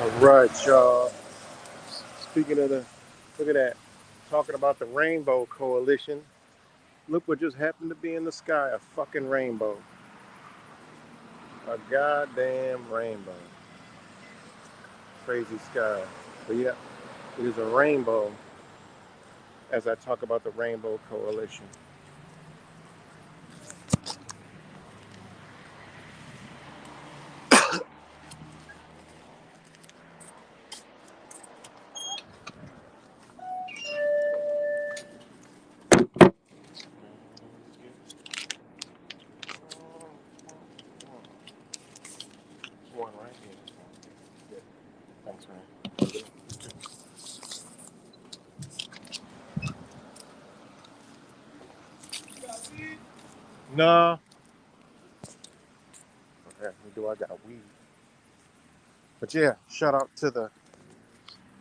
All right, y'all. Speaking of look at that. Talking about the Rainbow Coalition. Look what just happened to be in the sky. A fucking rainbow. A goddamn rainbow. Crazy sky. But yeah, it is a rainbow as I talk about the Rainbow Coalition. One right here. Thanks, man. No. Okay, do I got weed? But yeah, shout out to the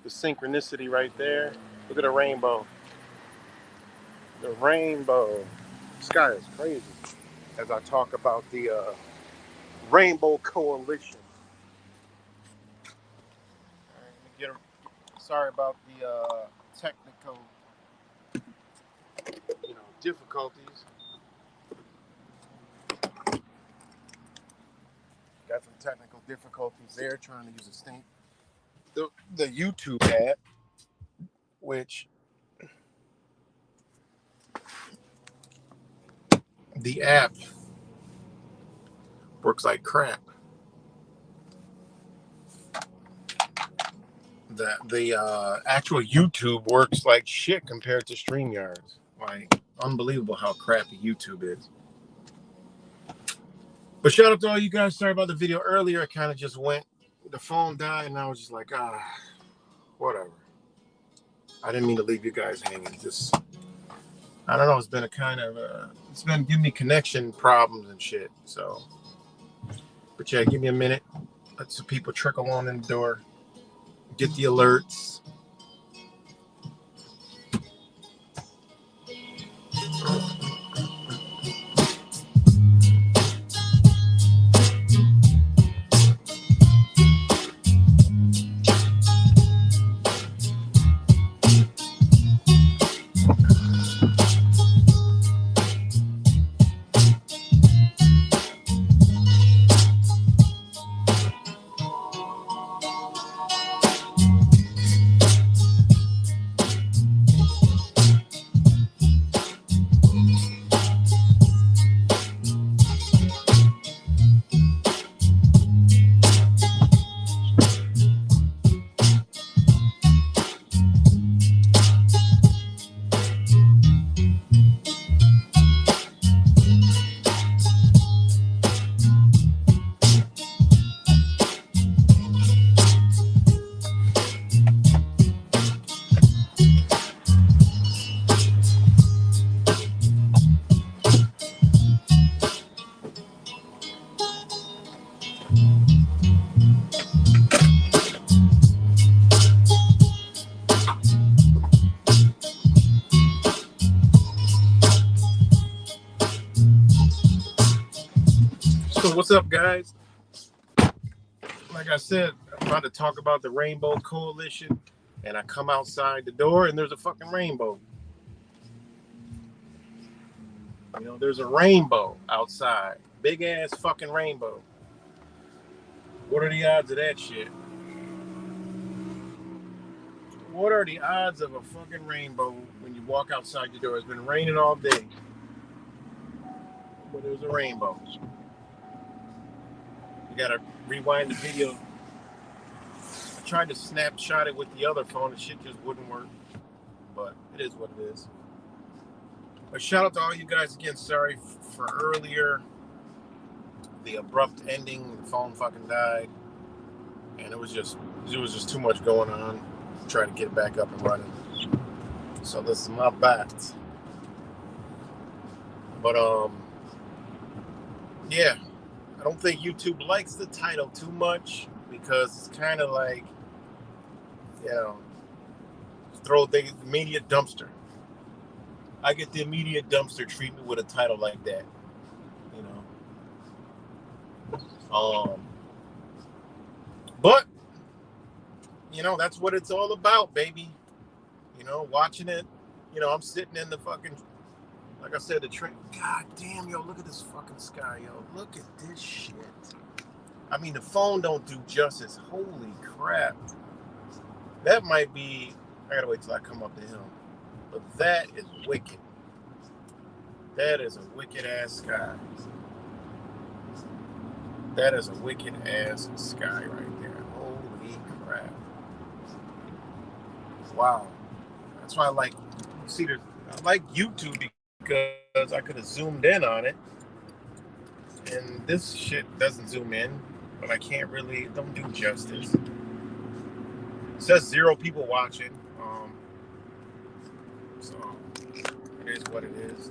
synchronicity right there. Look at the rainbow. The rainbow. Sky is crazy. As I talk about the Rainbow Coalition. All right, let me get. Sorry about the technical, difficulties. Got some technical difficulties there trying to use the YouTube app, which the app works like crap. The actual YouTube works like shit compared to StreamYards. Like, unbelievable how crappy YouTube is. But shout out to all you guys. Sorry about the video earlier. I kind of just went, the phone died, and I was just like, whatever. I didn't mean to leave you guys hanging. Just, I don't know. It's been it's been giving me connection problems and shit. So, but yeah, give me a minute. Let some people trickle on in the door. Get the alerts. So what's up, guys? Like I said, I'm about to talk about the Rainbow Coalition, and I come outside the door, and there's a fucking rainbow. There's a rainbow outside. Big ass fucking rainbow. What are the odds of that shit? What are the odds of a fucking rainbow when you walk outside your door? It's been raining all day, but there's a rainbow. You gotta rewind the video. I tried to snapshot it with the other phone, and shit just wouldn't work. But it is what it is. But shout out to all you guys again. Sorry for earlier. The abrupt ending. The phone fucking died, and it was just too much going on. Try to get it back up and running. So this is my bad. But yeah, I don't think YouTube likes the title too much because it's kind of like, throw the immediate dumpster. I get the immediate dumpster treatment with a title like that. But that's what it's all about, baby. Watching it. I'm sitting in the fucking, like I said, the train. God damn, yo, look at this fucking sky, yo. Look at this shit. I mean, the phone don't do justice. Holy crap. That might be, I gotta wait till I come up the hill. But that is wicked. That is a wicked ass sky. That is a wicked ass sky right there. Holy crap. Wow. That's why I like YouTube, because I could have zoomed in on it. And this shit doesn't zoom in, but I can't really, don't do justice. It says 0 people watching. So it is what it is.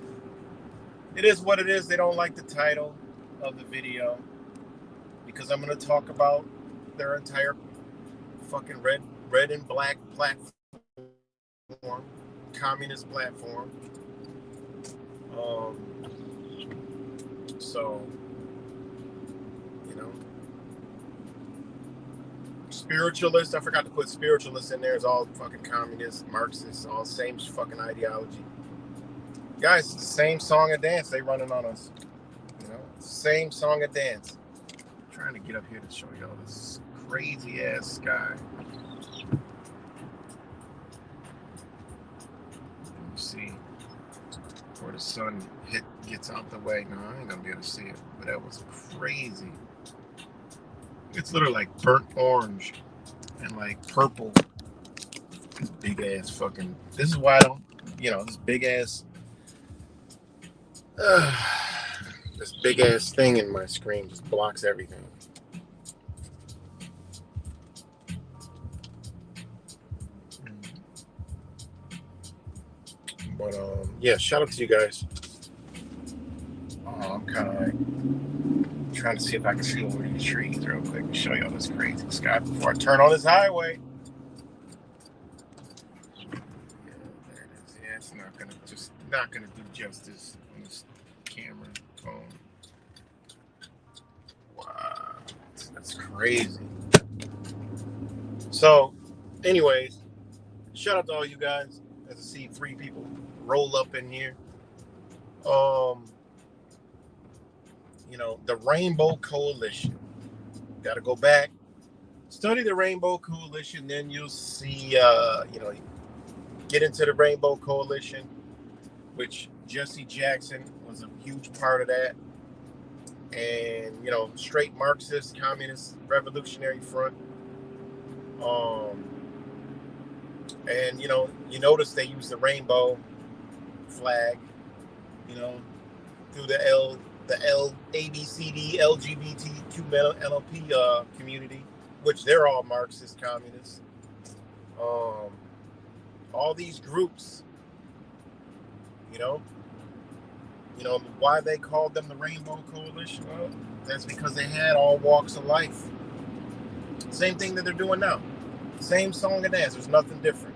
It is what it is. They don't like the title of the video because I'm going to talk about their entire fucking red and black platform, communist platform. So, spiritualist, I forgot to put spiritualist in there. It's all fucking communist, Marxist, all same fucking ideology. Guys, it's the same song and dance they running on us. Same song and dance. I'm trying to get up here to show y'all this crazy ass sky. Let me see where the sun gets out the way. No, I ain't gonna be able to see it, but that was crazy. It's literally like burnt orange and like purple. This big ass fucking. This is why I don't. This big ass. This big ass thing in my screen just blocks everything. But yeah, shout out to you guys. I'm kind of like trying to see if I can see over these trees real quick and show y'all this crazy sky before I turn on this highway. Yeah, there it is. Yeah, it's not gonna do justice on this camera phone. Wow, that's crazy. So, anyways, shout out to all you guys. As I see 3 people roll up in here. The Rainbow Coalition. Got to go back, study the Rainbow Coalition, then you'll see, get into the Rainbow Coalition, which Jesse Jackson was a huge part of that. And, straight Marxist, Communist, Revolutionary Front. And, you notice they use the rainbow flag, through the ABCD, LGBTQ, LLP community, which they're all Marxist, communists. All these groups, why they called them the Rainbow Coalition? Well, that's because they had all walks of life. Same thing that they're doing now. Same song and dance. There's nothing different.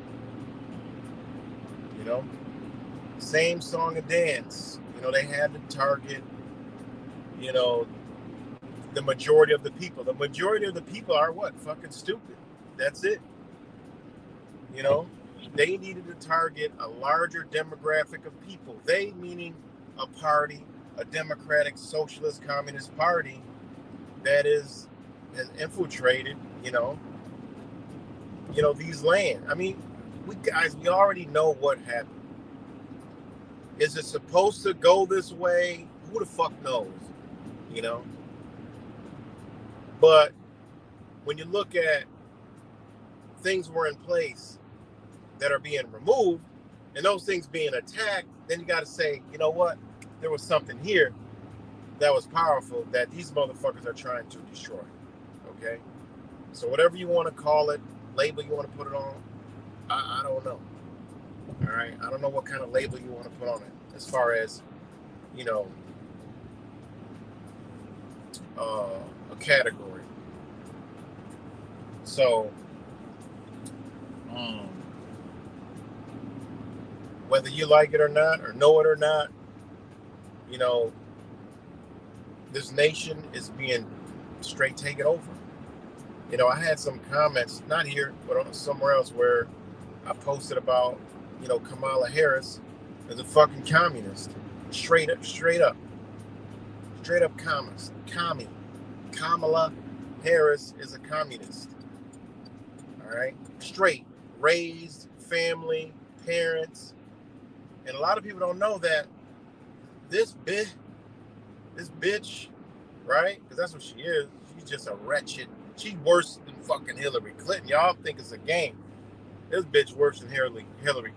Same song and dance. They had to target, the majority of the people. The majority of the people are what? Fucking stupid. That's it. They needed to target a larger demographic of people. They meaning a party, a democratic, socialist, communist party that has infiltrated, these lands. I mean, we already know what happened. Is it supposed to go this way? Who the fuck knows? But when you look at things were in place that are being removed and those things being attacked, then you got to say, you know what? There was something here that was powerful that these motherfuckers are trying to destroy. Okay? So whatever you want to call it, label you want to put it on, I don't know. All right? I don't know what kind of label you want to put on it as far as, a category. So, whether you like it or not, or know it or not, this nation is being straight taken over. You know, I had some comments, not here, but somewhere else, where I posted about, Kamala Harris as a fucking communist. Straight up communist. Kamala Harris is a communist. All right? Straight. Raised, family, parents. And a lot of people don't know that this bitch, right? Because that's what she is. She's just a wretched. She's worse than fucking Hillary Clinton. Y'all think it's a game. This bitch worse than Hillary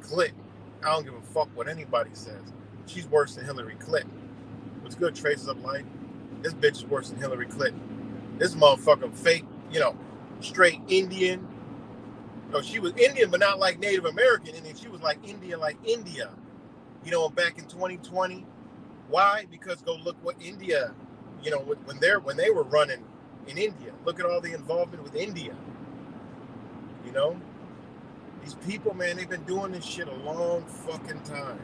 Clinton. I don't give a fuck what anybody says. She's worse than Hillary Clinton. What's good, Traces of Life? This bitch is worse than Hillary Clinton. This motherfucking fake, straight Indian. No, she was Indian, but not like Native American Indian. She was like India, back in 2020. Why? Because go look what India, when they were running in India. Look at all the involvement with India. These people, man, they've been doing this shit a long fucking time.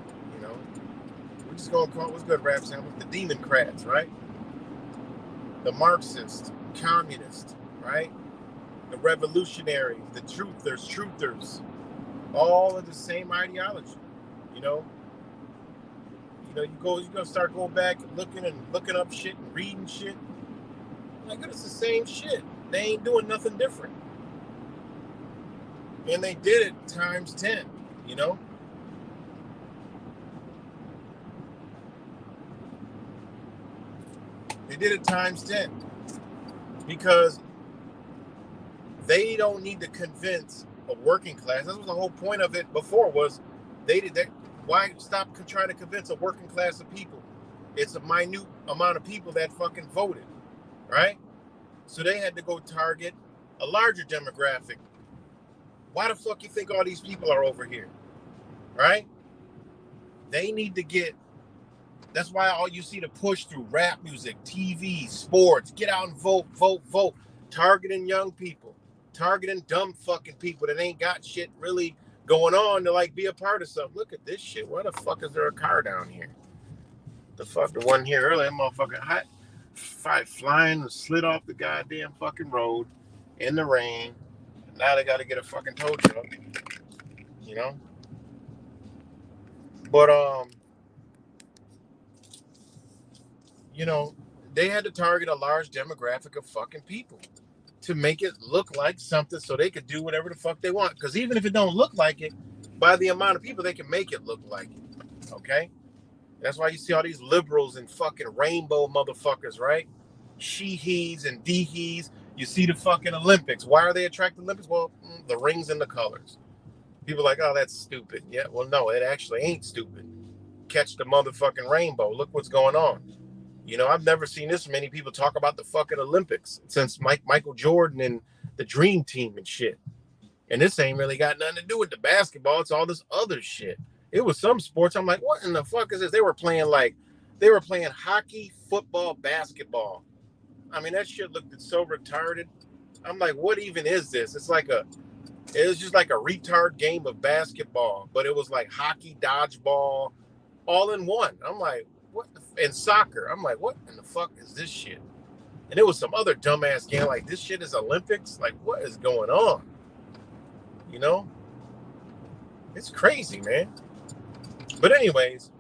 We're just gonna call it, what's good, rap sample? The Democrats, right? The Marxist, communist, right? The revolutionaries, the truthers, all of the same ideology. You go start going back and looking up shit and reading shit. Like, it's the same shit. They ain't doing nothing different. And they did it times 10, They did it times 10 because they don't need to convince a working class. That was the whole point of it before, was they did that. Why stop trying to convince a working class of people? It's a minute amount of people that fucking voted, right? So they had to go target a larger demographic. Why the fuck you think all these people are over here, right? They need to get. That's why all you see the push through rap music, TV, sports. Get out and vote. Targeting young people, targeting dumb fucking people that ain't got shit really going on to like be a part of something. Look at this shit. Why the fuck is there a car down here? The fuck, the one here earlier, that motherfucker hot, flying and slid off the goddamn fucking road in the rain. Now they got to get a fucking tow truck, But they had to target a large demographic of fucking people to make it look like something so they could do whatever the fuck they want. Because even if it don't look like it, by the amount of people, they can make it look like it. Okay? That's why you see all these liberals and fucking rainbow motherfuckers, right? She-he's and de-he's. You see the fucking Olympics. Why are they attracted to Olympics? Well, the rings and the colors. People are like, oh, that's stupid. Yeah, well, no, it actually ain't stupid. Catch the motherfucking rainbow. Look what's going on. I've never seen this many people talk about the fucking Olympics since Michael Jordan and the Dream Team and shit. And this ain't really got nothing to do with the basketball. It's all this other shit. It was some sports. I'm like, what in the fuck is this? They were playing hockey, football, basketball. I mean, that shit looked so retarded. I'm like, what even is this? It was just like a retard game of basketball, but it was like hockey, dodgeball, all in one. I'm like, what? And soccer. I'm like, what in the fuck is this shit? And it was some other dumbass game. Like, this shit is Olympics? Like, what is going on? It's crazy, man. But anyways,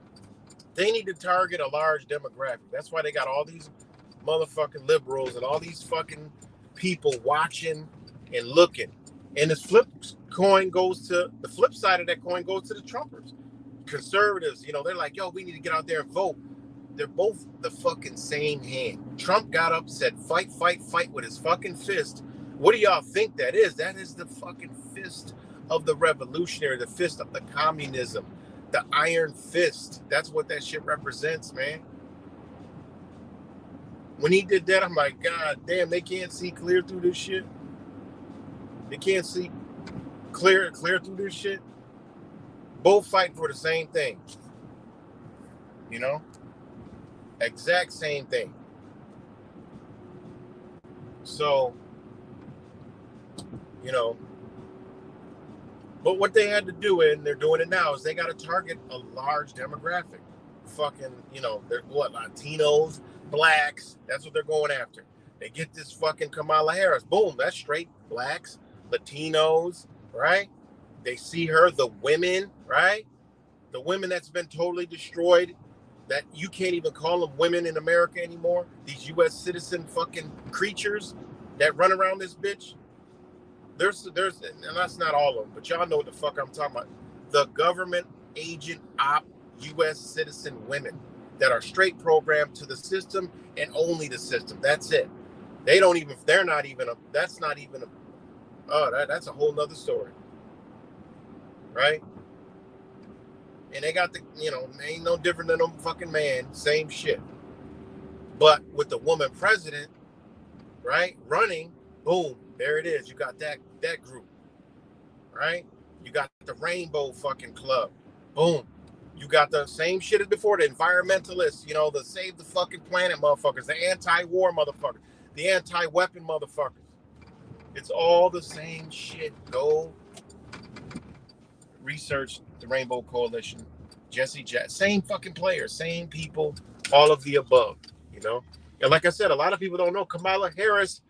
they need to target a large demographic. That's why they got all these motherfucking liberals and all these fucking people watching and looking. And the flip side of that coin goes to the Trumpers. Conservatives, they're like, yo, we need to get out there and vote. They're both the fucking same hand. Trump got up, said, fight with his fucking fist. What do y'all think that is? That is the fucking fist of the revolutionary, the fist of the communism, the iron fist. That's what that shit represents, man. When he did that, I'm like, God damn, they can't see clear through this shit. They can't see clear through this shit. Both fighting for the same thing. Exact same thing. So, but what they had to do, and they're doing it now, is they got to target a large demographic. Fucking, they're what, Latinos, blacks, that's what they're going after. They get this fucking Kamala Harris. Boom, that's straight blacks, Latinos, right? They see her, the women, right? The women that's been totally destroyed, that you can't even call them women in America anymore. These U.S. citizen fucking creatures that run around this bitch. There's, and that's not all of them, but y'all know what the fuck I'm talking about. The government agent op U.S. citizen women that are straight programmed to the system and only the system. That's it. They don't even, they're not even a, that's not even a, oh, that's a whole nother story. Right? And they got the, ain't no different than a fucking man, same shit. But with the woman president, right, running, boom, there it is. You got that group, right? You got the Rainbow fucking Club, boom. You got the same shit as before, the environmentalists, the save the fucking planet motherfuckers, the anti-war motherfuckers, the anti-weapon motherfuckers. It's all the same shit. Go research the Rainbow Coalition, Jesse Jackson, same fucking players, same people, all of the above, And like I said, a lot of people don't know Kamala Harris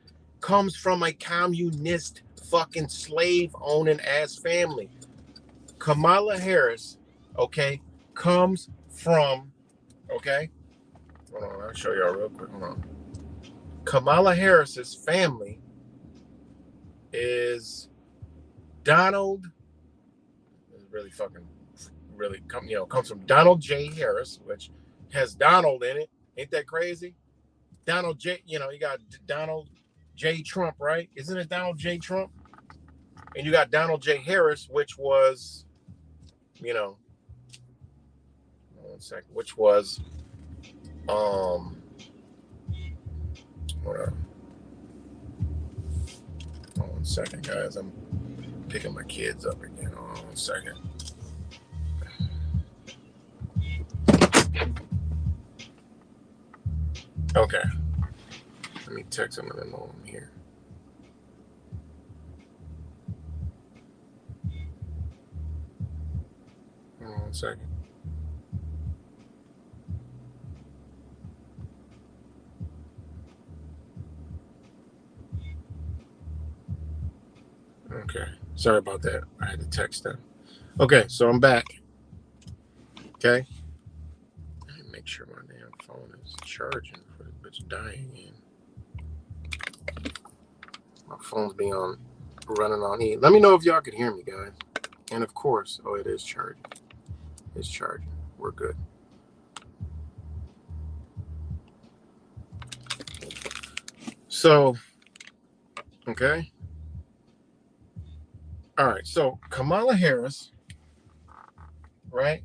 comes from a communist fucking slave owning ass family. Kamala Harris, okay, comes from, okay, hold on, I'll show y'all real quick. Hold on. Kamala Harris's family is Donald. Really comes from Donald J. Harris, which has Donald in it. Ain't that crazy? Donald J. You got Donald J. Trump, right? Isn't it Donald J. Trump? And you got Donald J. Harris, which was, one second, which was, hold on. Hold on 1 second, guys. I'm picking my kids up again. Hold on 1 second. Okay. Let me text them and then know I'm here. Hold on 1 second. Okay. Sorry about that. I had to text them. Okay, so I'm back. Okay. Make sure my damn phone is charging for the bitch dying again. My phone's being running on E. Let me know if y'all can hear me, guys. And of course, it is charging. It's charging. We're good. So, okay. All right. So Kamala Harris, right?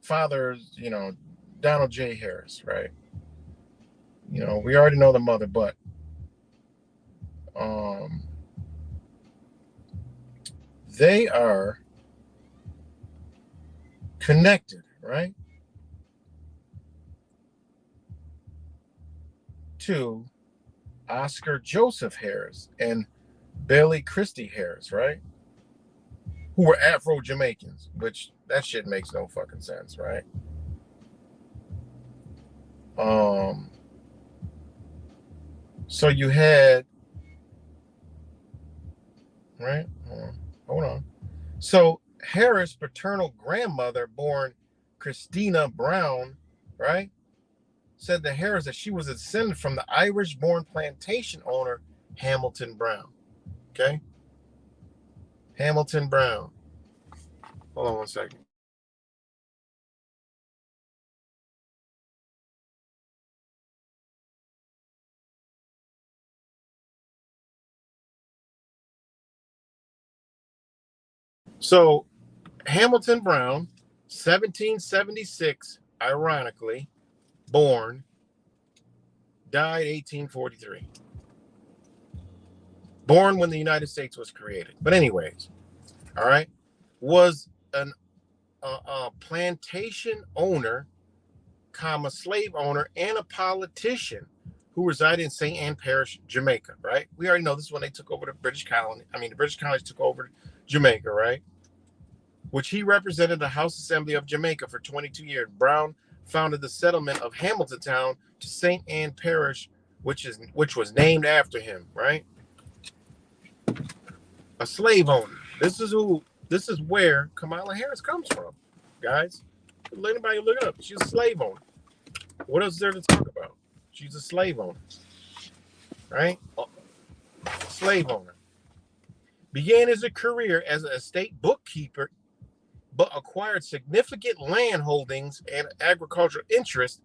Father's, Donald J. Harris, right? We already know the mother, but they are connected, right? To Oscar Joseph Harris and Bailey Christie Harris, right? Who were Afro-Jamaicans, which that shit makes no fucking sense, right? So you had, right? Hold on. So Harris' paternal grandmother, born Christina Brown, right, said to Harris that she was a descendant from the Irish-born plantation owner Hamilton Brown. Okay? Hamilton Brown. Hold on 1 second. So Hamilton Brown, 1776, ironically, born, died 1843. Born when the United States was created. But anyways, all right, was a plantation owner, slave owner, and a politician who resided in St. Ann Parish, Jamaica, right? We already know this is when they took over the British colony. The British colonies took over Jamaica, right? Which he represented the House Assembly of Jamaica for 22 years. Brown founded the settlement of Hamilton Town to St. Ann Parish which was named after him, right? A slave owner. This is where Kamala Harris comes from, guys. Let anybody look it up. She's a slave owner. What else is there to talk about? She's a slave owner, right? Slave owner. Began his career as an estate bookkeeper, but acquired significant land holdings and agricultural interests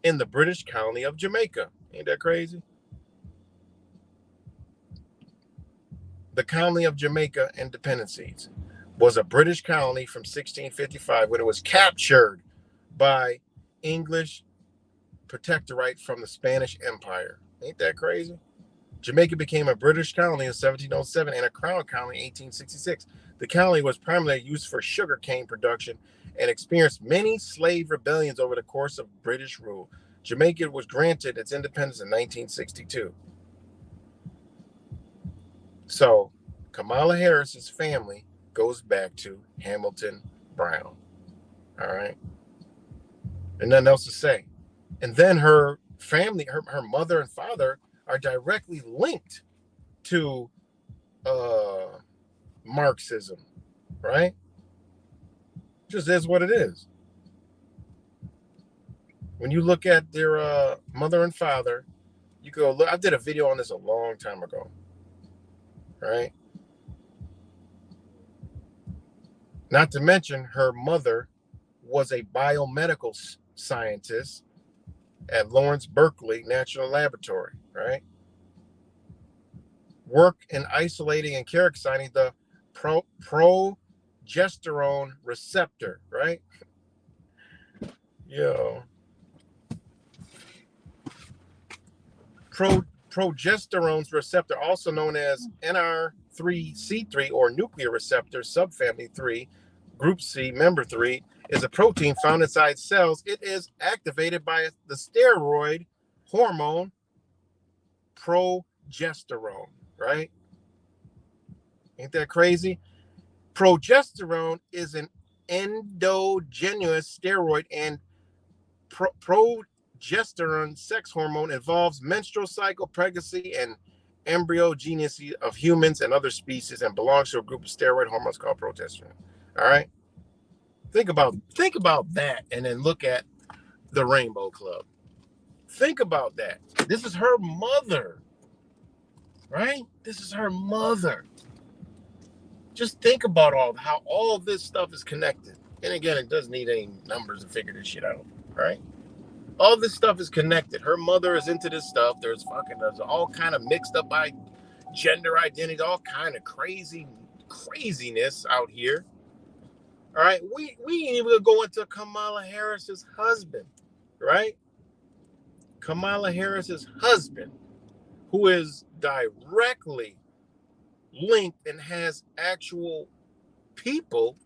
in the British colony of Jamaica. Ain't that crazy? The colony of Jamaica and dependencies was a British colony from 1655 when it was captured by English protectorate from the Spanish Empire. Ain't that crazy? Jamaica became a British colony in 1707 and a crown colony in 1866. The colony was primarily used for sugarcane production and experienced many slave rebellions over the course of British rule. Jamaica was granted its independence in 1962. So, Kamala Harris's family goes back to Hamilton Brown. All right. And nothing else to say. And then her family, her mother and father are directly linked to Marxism, right? Just is what it is. When you look at their mother and father, you go look. I did a video on this a long time ago, right? Not to mention her mother was a biomedical scientist at Lawrence Berkeley National Laboratory, right? Work in isolating and characterizing the progesterone receptor, right? Progesterone receptor, also known as NR3C3 or nuclear receptor subfamily 3, group C, member 3, is a protein found inside cells. It is activated by the steroid hormone progesterone, right? Ain't that crazy? Progesterone is an endogenous steroid, and progesterone sex hormone involves menstrual cycle, pregnancy, and embryogenesis of humans and other species, and belongs to a group of steroid hormones called progesterone. All right. Think about that, and then look at the Rainbow Club. Think about that. This is her mother, right? This is her mother. Just think about how all this stuff is connected. And again, it doesn't need any numbers to figure this shit out, right? All this stuff is connected. Her mother is into this stuff. There's all kind of mixed up by gender identity, all kind of craziness out here. All right, we ain't even gonna go into Kamala Harris's husband, right? Kamala Harris's husband, who is directly linked and has actual people,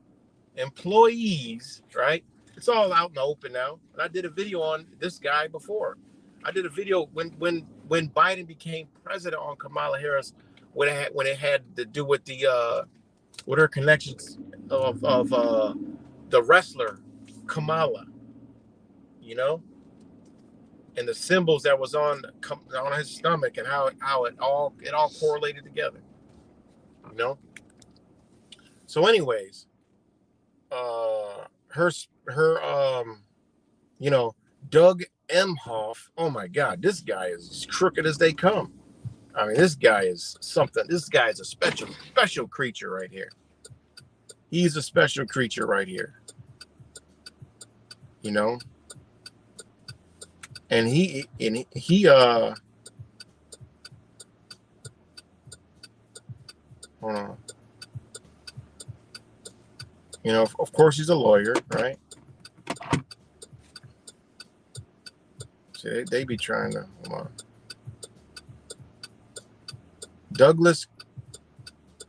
employees, right? It's all out in the open now. And I did a video on this guy before. I did a video when Biden became president on Kamala Harris, when it had to do with with her connections of the wrestler Kamala, you know, and the symbols that was on his stomach, and how it all correlated together, you know. So, anyways, Doug Emhoff. Oh my God, this guy is as crooked as they come. I mean, this guy is something. This guy is a special creature right here. He's a special creature right here. You know, and he hold on. You know, of course, he's a lawyer, right? See, they be trying to, hold on. Douglas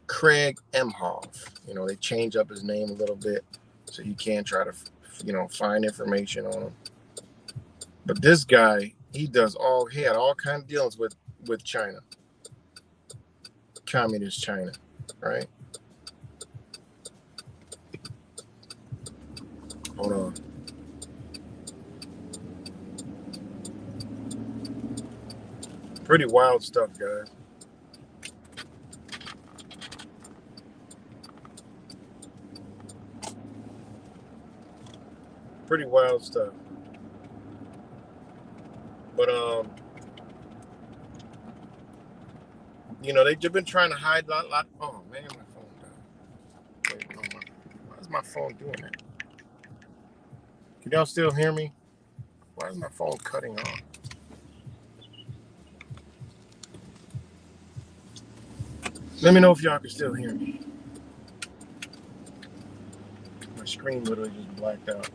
Craig Emhoff. You know, they change up his name a little bit so you can try to, find information on him. But this guy, he had all kinds of dealings with China. Communist China, right? Hold on. Pretty wild stuff, guys. Pretty wild stuff. But they've been trying to hide a lot. Oh man, my phone died. Wait, no, why is my phone doing that? Can y'all still hear me? Why is my phone cutting off? Let me know if y'all can still hear me. My screen literally just blacked out.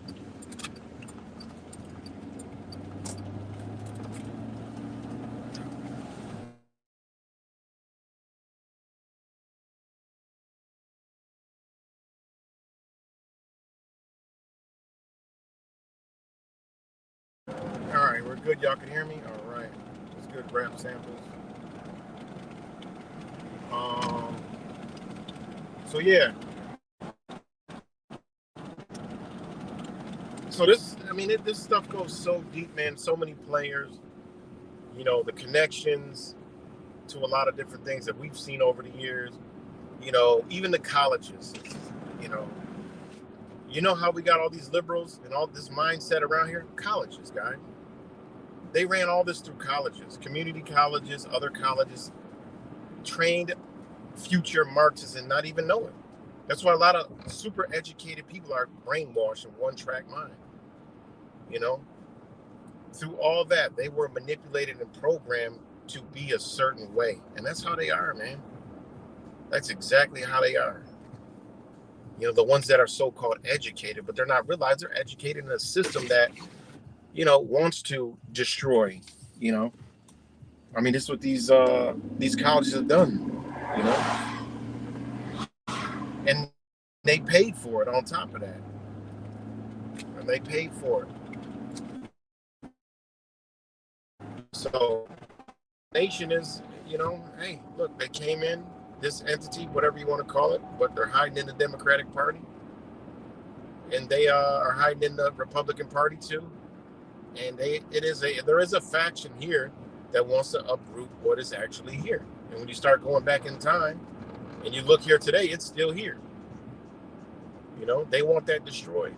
All right, we're good. Y'all can hear me? All right. That's good rap samples. So yeah. So this stuff goes so deep, man. So many players, the connections to a lot of different things that we've seen over the years. Even the colleges, you know, how we got all these liberals and all this mindset around here? Colleges, guys. They ran all this through colleges, community colleges, other colleges, trained future Marxists and not even know it. That's why a lot of super educated people are brainwashed in one-track mind. Through all that, they were manipulated and programmed to be a certain way. And that's how they are, man. That's exactly how they are. The ones that are so-called educated, but they're not realized they're educated in a system that, wants to destroy, this is what these colleges have done, and they paid for it on top of that. And they paid for it. So nation is, hey, look, they came in, this entity, whatever you want to call it, but they're hiding in the Democratic Party. And they are hiding in the Republican Party too. And there is a faction here that wants to uproot what is actually here. And when you start going back in time and you look here today, it's still here. They want that destroyed.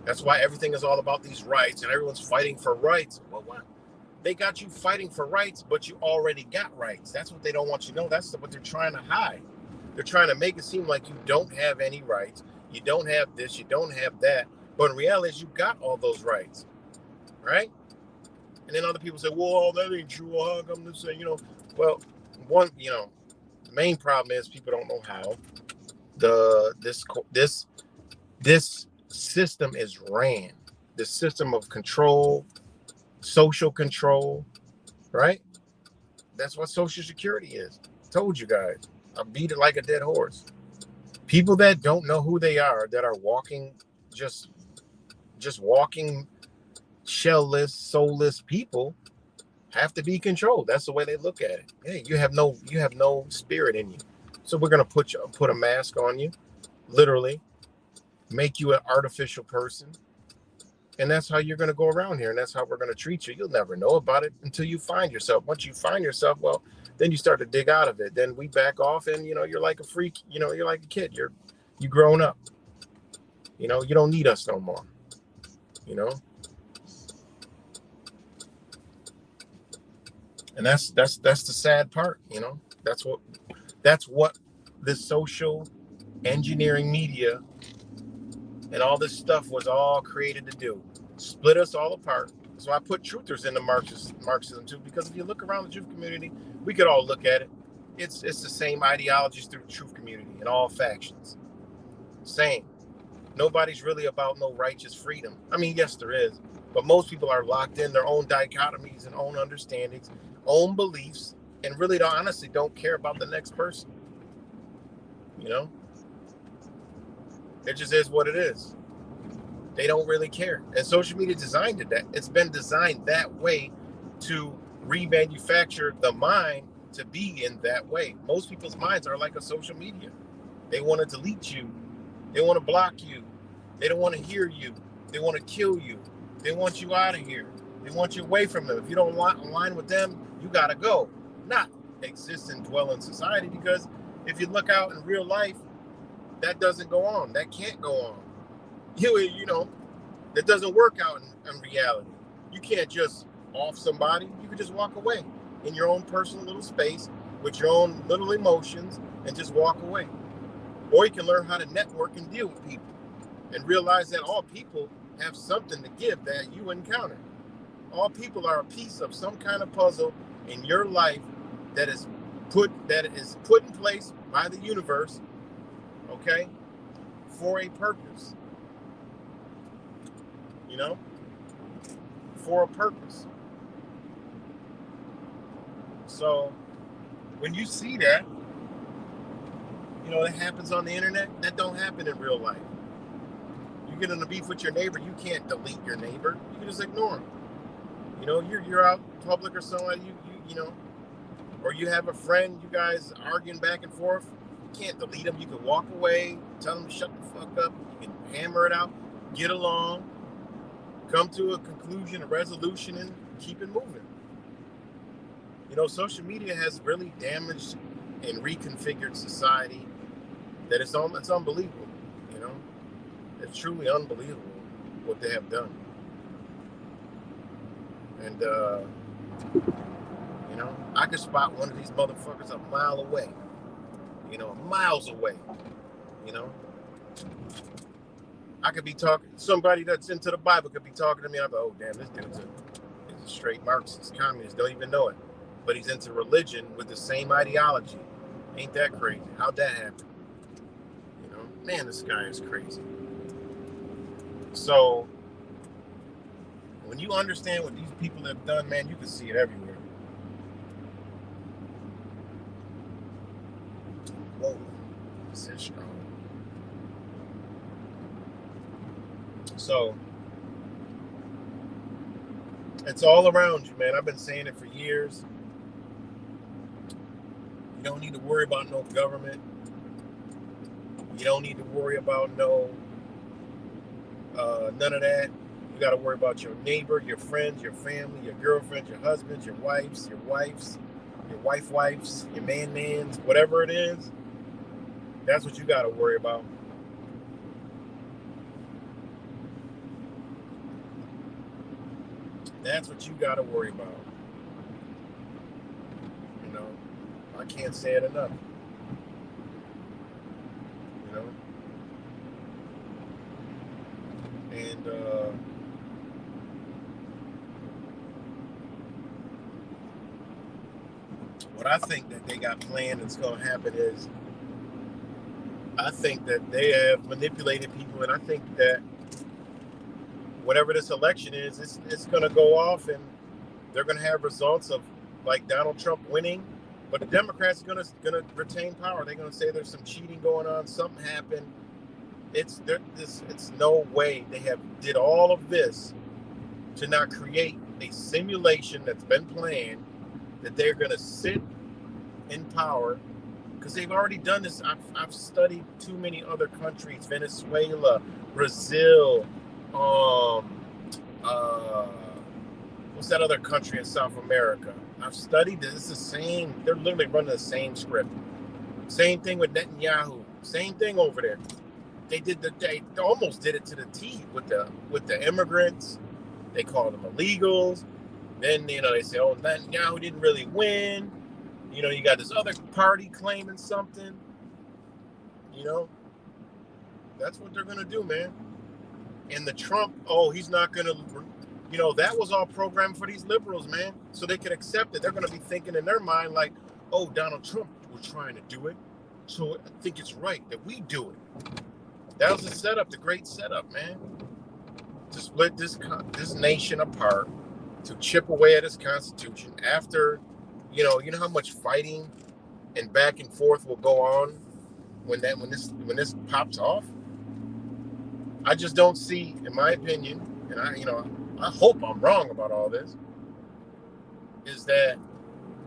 That's why everything is all about these rights and everyone's fighting for rights. Well, what? They got you fighting for rights, but you already got rights. That's what they don't want you to know. That's what they're trying to hide. They're trying to make it seem like you don't have any rights. You don't have this, you don't have that. But in reality, you got all those rights, right? And then other people say, well, that ain't true. How come this say, well, the main problem is people don't know how this system is ran. The system of control, social control, right? That's what Social Security is. Told you guys. I beat it like a dead horse. People that don't know who they are, that are walking, just walking shellless, soulless people, have to be controlled. That's the way they look at it. Hey, you have no spirit in you. So we're gonna put a mask on you, literally, make you an artificial person. And that's how you're going to go around here. And that's how we're going to treat you. You'll never know about it until you find yourself. Once you find yourself, well, then you start to dig out of it. Then we back off and, you're like a freak. You're like a kid. You grown up. You don't need us no more. And that's the sad part. That's what this social engineering media and all this stuff was all created to do. Split us all apart. So I put truthers into Marxism too, because if you look around the truth community, we could all look at it. It's the same ideologies through the truth community in all factions. Same. Nobody's really about no righteous freedom. Yes, there is. But most people are locked in their own dichotomies and own understandings, own beliefs, and really honestly don't care about the next person. It just is what it is. They don't really care. And social media designed it that. It's been designed that way to remanufacture the mind to be in that way. Most people's minds are like a social media. They want to delete you. They want to block you. They don't want to hear you. They want to kill you. They want you out of here. They want you away from them. If you don't align with them, you got to go. Not exist and dwell in society, because if you look out in real life, that doesn't go on. That can't go on. You know, that doesn't work out in reality. You can't just off somebody. You can just walk away in your own personal little space with your own little emotions and just walk away. Or you can learn how to network and deal with people and realize that all people have something to give that you encounter. All people are a piece of some kind of puzzle in your life that is put in place by the universe, okay, for a purpose. You know, for a purpose. So when you see that, you know, that happens on the internet, that don't happen in real life. You get in a beef with your neighbor, you can't delete your neighbor. You can just ignore him. You know, you're out in public or something, you know, or you have a friend, you guys arguing back and forth. You can't delete them. You can walk away, tell them to shut the fuck up. You can hammer it out, get along, come to a conclusion, a resolution, and keep it moving. You know, social media has really damaged and reconfigured society that it's unbelievable. You know, it's truly unbelievable what they have done. And you know, I could spot one of these motherfuckers a mile away. You know, miles away. You know, I could be talking, somebody that's into the Bible could be talking to me. I'm like, oh damn, this dude's a straight Marxist, communist, don't even know it. But he's into religion with the same ideology. Ain't that crazy? How'd that happen? You know, man, this guy is crazy. So when you understand what these people have done, man, you can see it everywhere. Whoa, this is strong. So it's all around you, man. I've been saying it for years. You don't need to worry about no government. You don't need to worry about none of that. You got to worry about your neighbor, your friends, your family, your girlfriends, your husbands, your wives, your wife-wives, your man-mans, whatever it is. That's what you got to worry about. That's what you got to worry about. You know, I can't say it enough. You know, and what I think that they got planned that's going to happen is, I think that they have manipulated people, and I think that whatever this election is, it's going to go off, and they're going to have results of like Donald Trump winning, but the Democrats are going to retain power. They're going to say there's some cheating going on, something happened. It's no way they have did all of this to not create a simulation that's been planned that they're going to sit in power, because they've already done this. I've studied too many other countries, Venezuela, Brazil, what's that other country in South America? I've studied this. It's the same. They're literally running the same script. Same thing with Netanyahu. Same thing over there. They almost did it to the T with the immigrants. They called them illegals. Then, you know, they say, oh, Netanyahu didn't really win. You know, you got this other party claiming something. You know, that's what they're going to do, man. And the Trump, oh, he's not going to, you know, that was all programmed for these liberals, man. So they could accept it. They're going to be thinking in their mind like, oh, Donald Trump was trying to do it, so I think it's right that we do it. That was the setup, the great setup, man. To split this nation apart, to chip away at its constitution after, you know how much fighting and back and forth will go on when this pops off. I just don't see, in my opinion, and I hope I'm wrong about all this, is that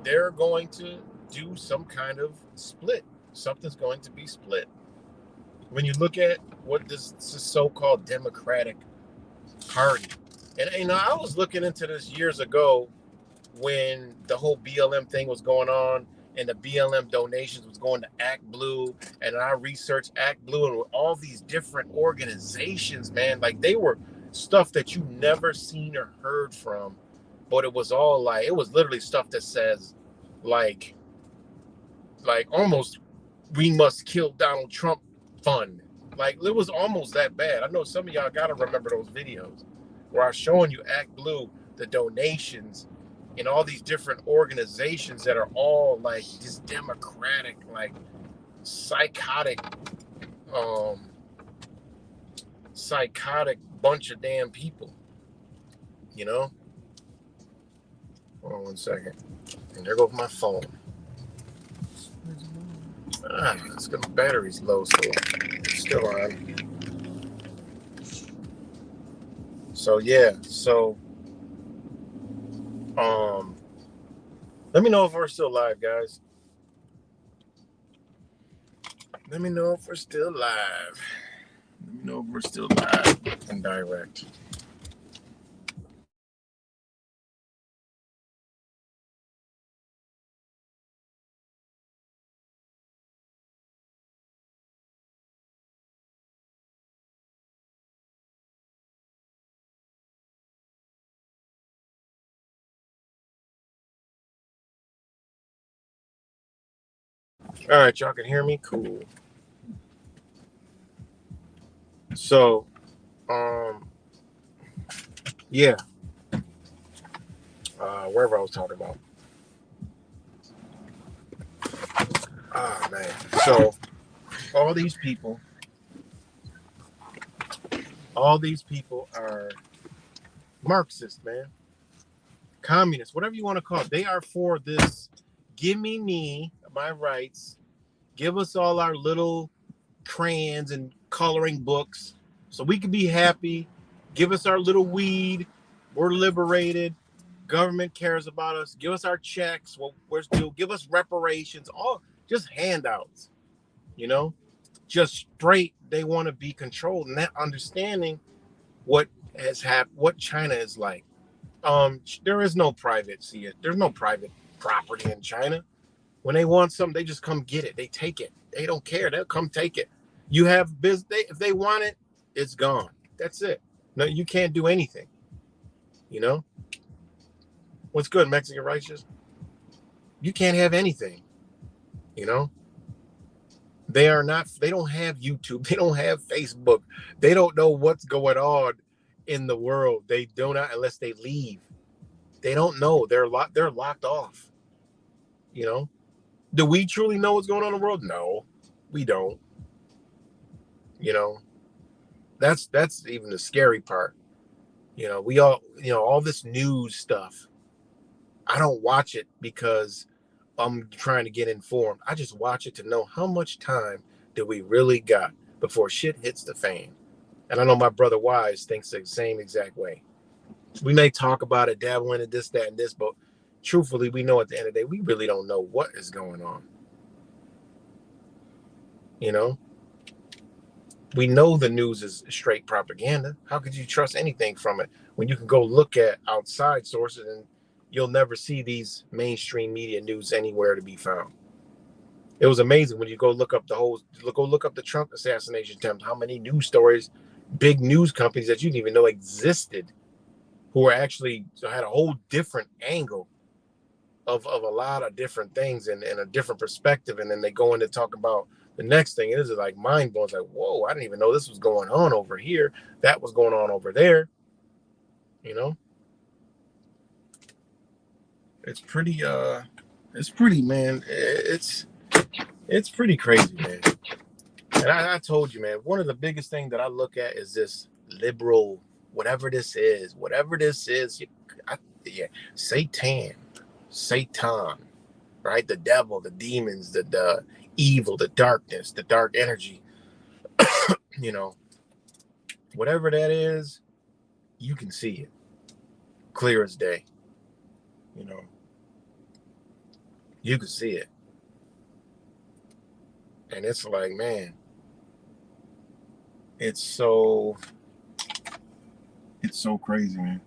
they're going to do some kind of split. Something's going to be split. When you look at what this so-called Democratic Party, And I was looking into this years ago when the whole BLM thing was going on and the BLM donations was going to Act Blue, and I researched Act Blue and all these different organizations, man, like they were stuff that you never seen or heard from, but it was all like, it was literally stuff that says like almost we must kill Donald Trump fund. Like it was almost that bad. I know some of y'all gotta remember those videos where I was showing you Act Blue, the donations, and all these different organizations that are all like this democratic, like psychotic, um, psychotic bunch of damn people. You know? Hold on 1 second. And there goes my phone. It's got my battery's low, so it's still on. So yeah, let me know if we're still live, guys. Let me know if we're still live. Let me know if we're still live and direct. All right, y'all can hear me? Cool. So, yeah, wherever I was talking about. Ah, man. So, all these people are Marxist, man. Communists, whatever you want to call it. They are for this, give me my rights, give us all our little crayons and coloring books so we can be happy, give us our little weed, we're liberated, government cares about us, give us our checks, what we're still, give us reparations, all just handouts, you know, just straight. They want to be controlled, and that understanding what has happened, what China is like. There is no privacy. There's no private property in China. When they want something, they just come get it. They take it. They don't care. They'll come take it. You have business. If they want it, it's gone. That's it. No, you can't do anything. You know what's good, Mexican righteous? You can't have anything. You know they are not. They don't have YouTube. They don't have Facebook. They don't know what's going on in the world. They do not unless they leave. They don't know. They're locked. They're locked off. You know. Do we truly know what's going on in the world? No, we don't. You know. That's even the scary part. We all, all this news stuff. I don't watch it because I'm trying to get informed. I just watch it to know how much time do we really got before shit hits the fan. And I know my brother Wise thinks the same exact way. We may talk about it, dabble into this, that, and this, but truthfully, we know at the end of the day, we really don't know what is going on. You know, we know the news is straight propaganda. How could you trust anything from it when you can go look at outside sources and you'll never see these mainstream media news anywhere to be found? It was amazing when you go look up the Trump assassination attempt, how many news stories, big news companies that you didn't even know existed, who were actually had a whole different angle of a lot of different things and a different perspective. And then they go in to talk about the next thing. It is like mind blowing. It's like, whoa, I didn't even know this was going on over here. That was going on over there. You know, it's pretty, man. It's pretty crazy, man. And I told you, man, one of the biggest things that I look at is this liberal, whatever this is, yeah, Satan, right? The devil, the demons, the evil, the darkness, the dark energy, you know, whatever that is, you can see it clear as day. You know, you can see it. And it's like, man, it's so It's so crazy, man.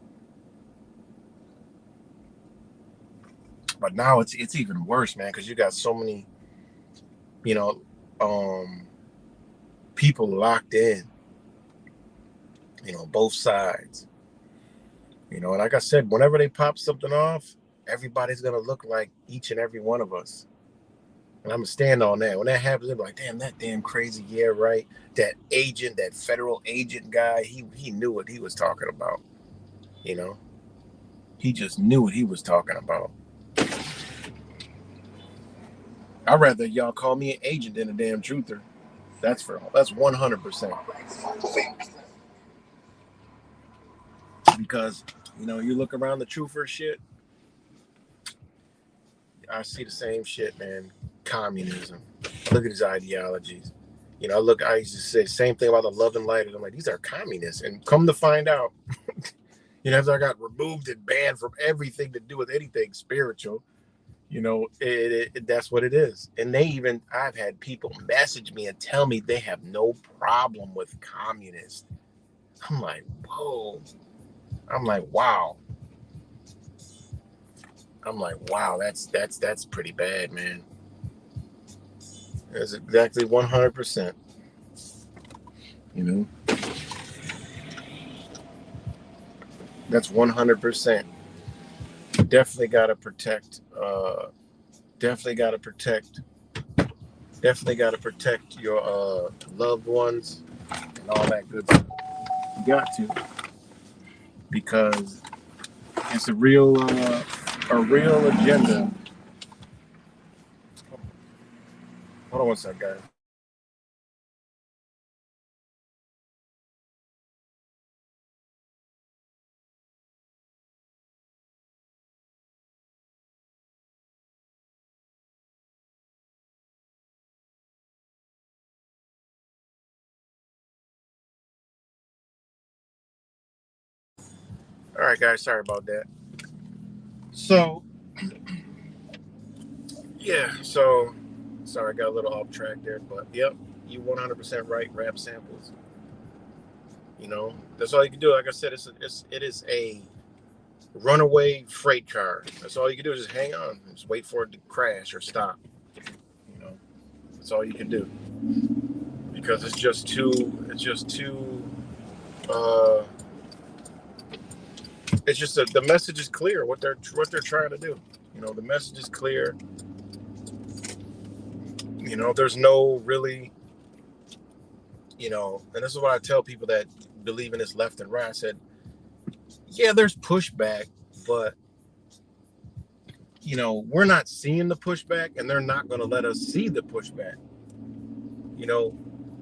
But now it's even worse, man, because you got so many, you know, people locked in, both sides. And like I said, whenever they pop something off, everybody's gonna look like each and every one of us. And I'm gonna stand on that. When that happens, they're like, damn, that damn crazy, yeah, right. That agent, that federal agent guy, he knew what he was talking about. He just knew what he was talking about. I'd rather y'all call me an agent than a damn truther. That's 100%. Because you look around the truther shit, I see the same shit, man. Communism. Look at his ideologies. I used to say the same thing about the love and light. I'm like, these are communists. And come to find out, after I got removed and banned from everything to do with anything spiritual, that's what it is. And I've had people message me and tell me they have no problem with communists. I'm like, whoa. I'm like, wow. That's pretty bad, man. That's exactly 100%. That's 100%. Definitely got to protect. Definitely got to protect. Definitely got to protect your loved ones and all that good stuff. You got to, because it's a real agenda. Hold on one second, guys. All right, guys. Sorry about that. So, yeah. So, sorry, I got a little off track there, but yep, you 100% right. Rap samples. That's all you can do. Like I said, it is a runaway freight car. That's all you can do is just hang on, and just wait for it to crash or stop. That's all you can do, because it's just too. It's just the message is clear. What they're trying to do. The message is clear. There's no really. And this is what I tell people that believe in this left and right. I said, yeah, there's pushback, but we're not seeing the pushback, and they're not going to let us see the pushback.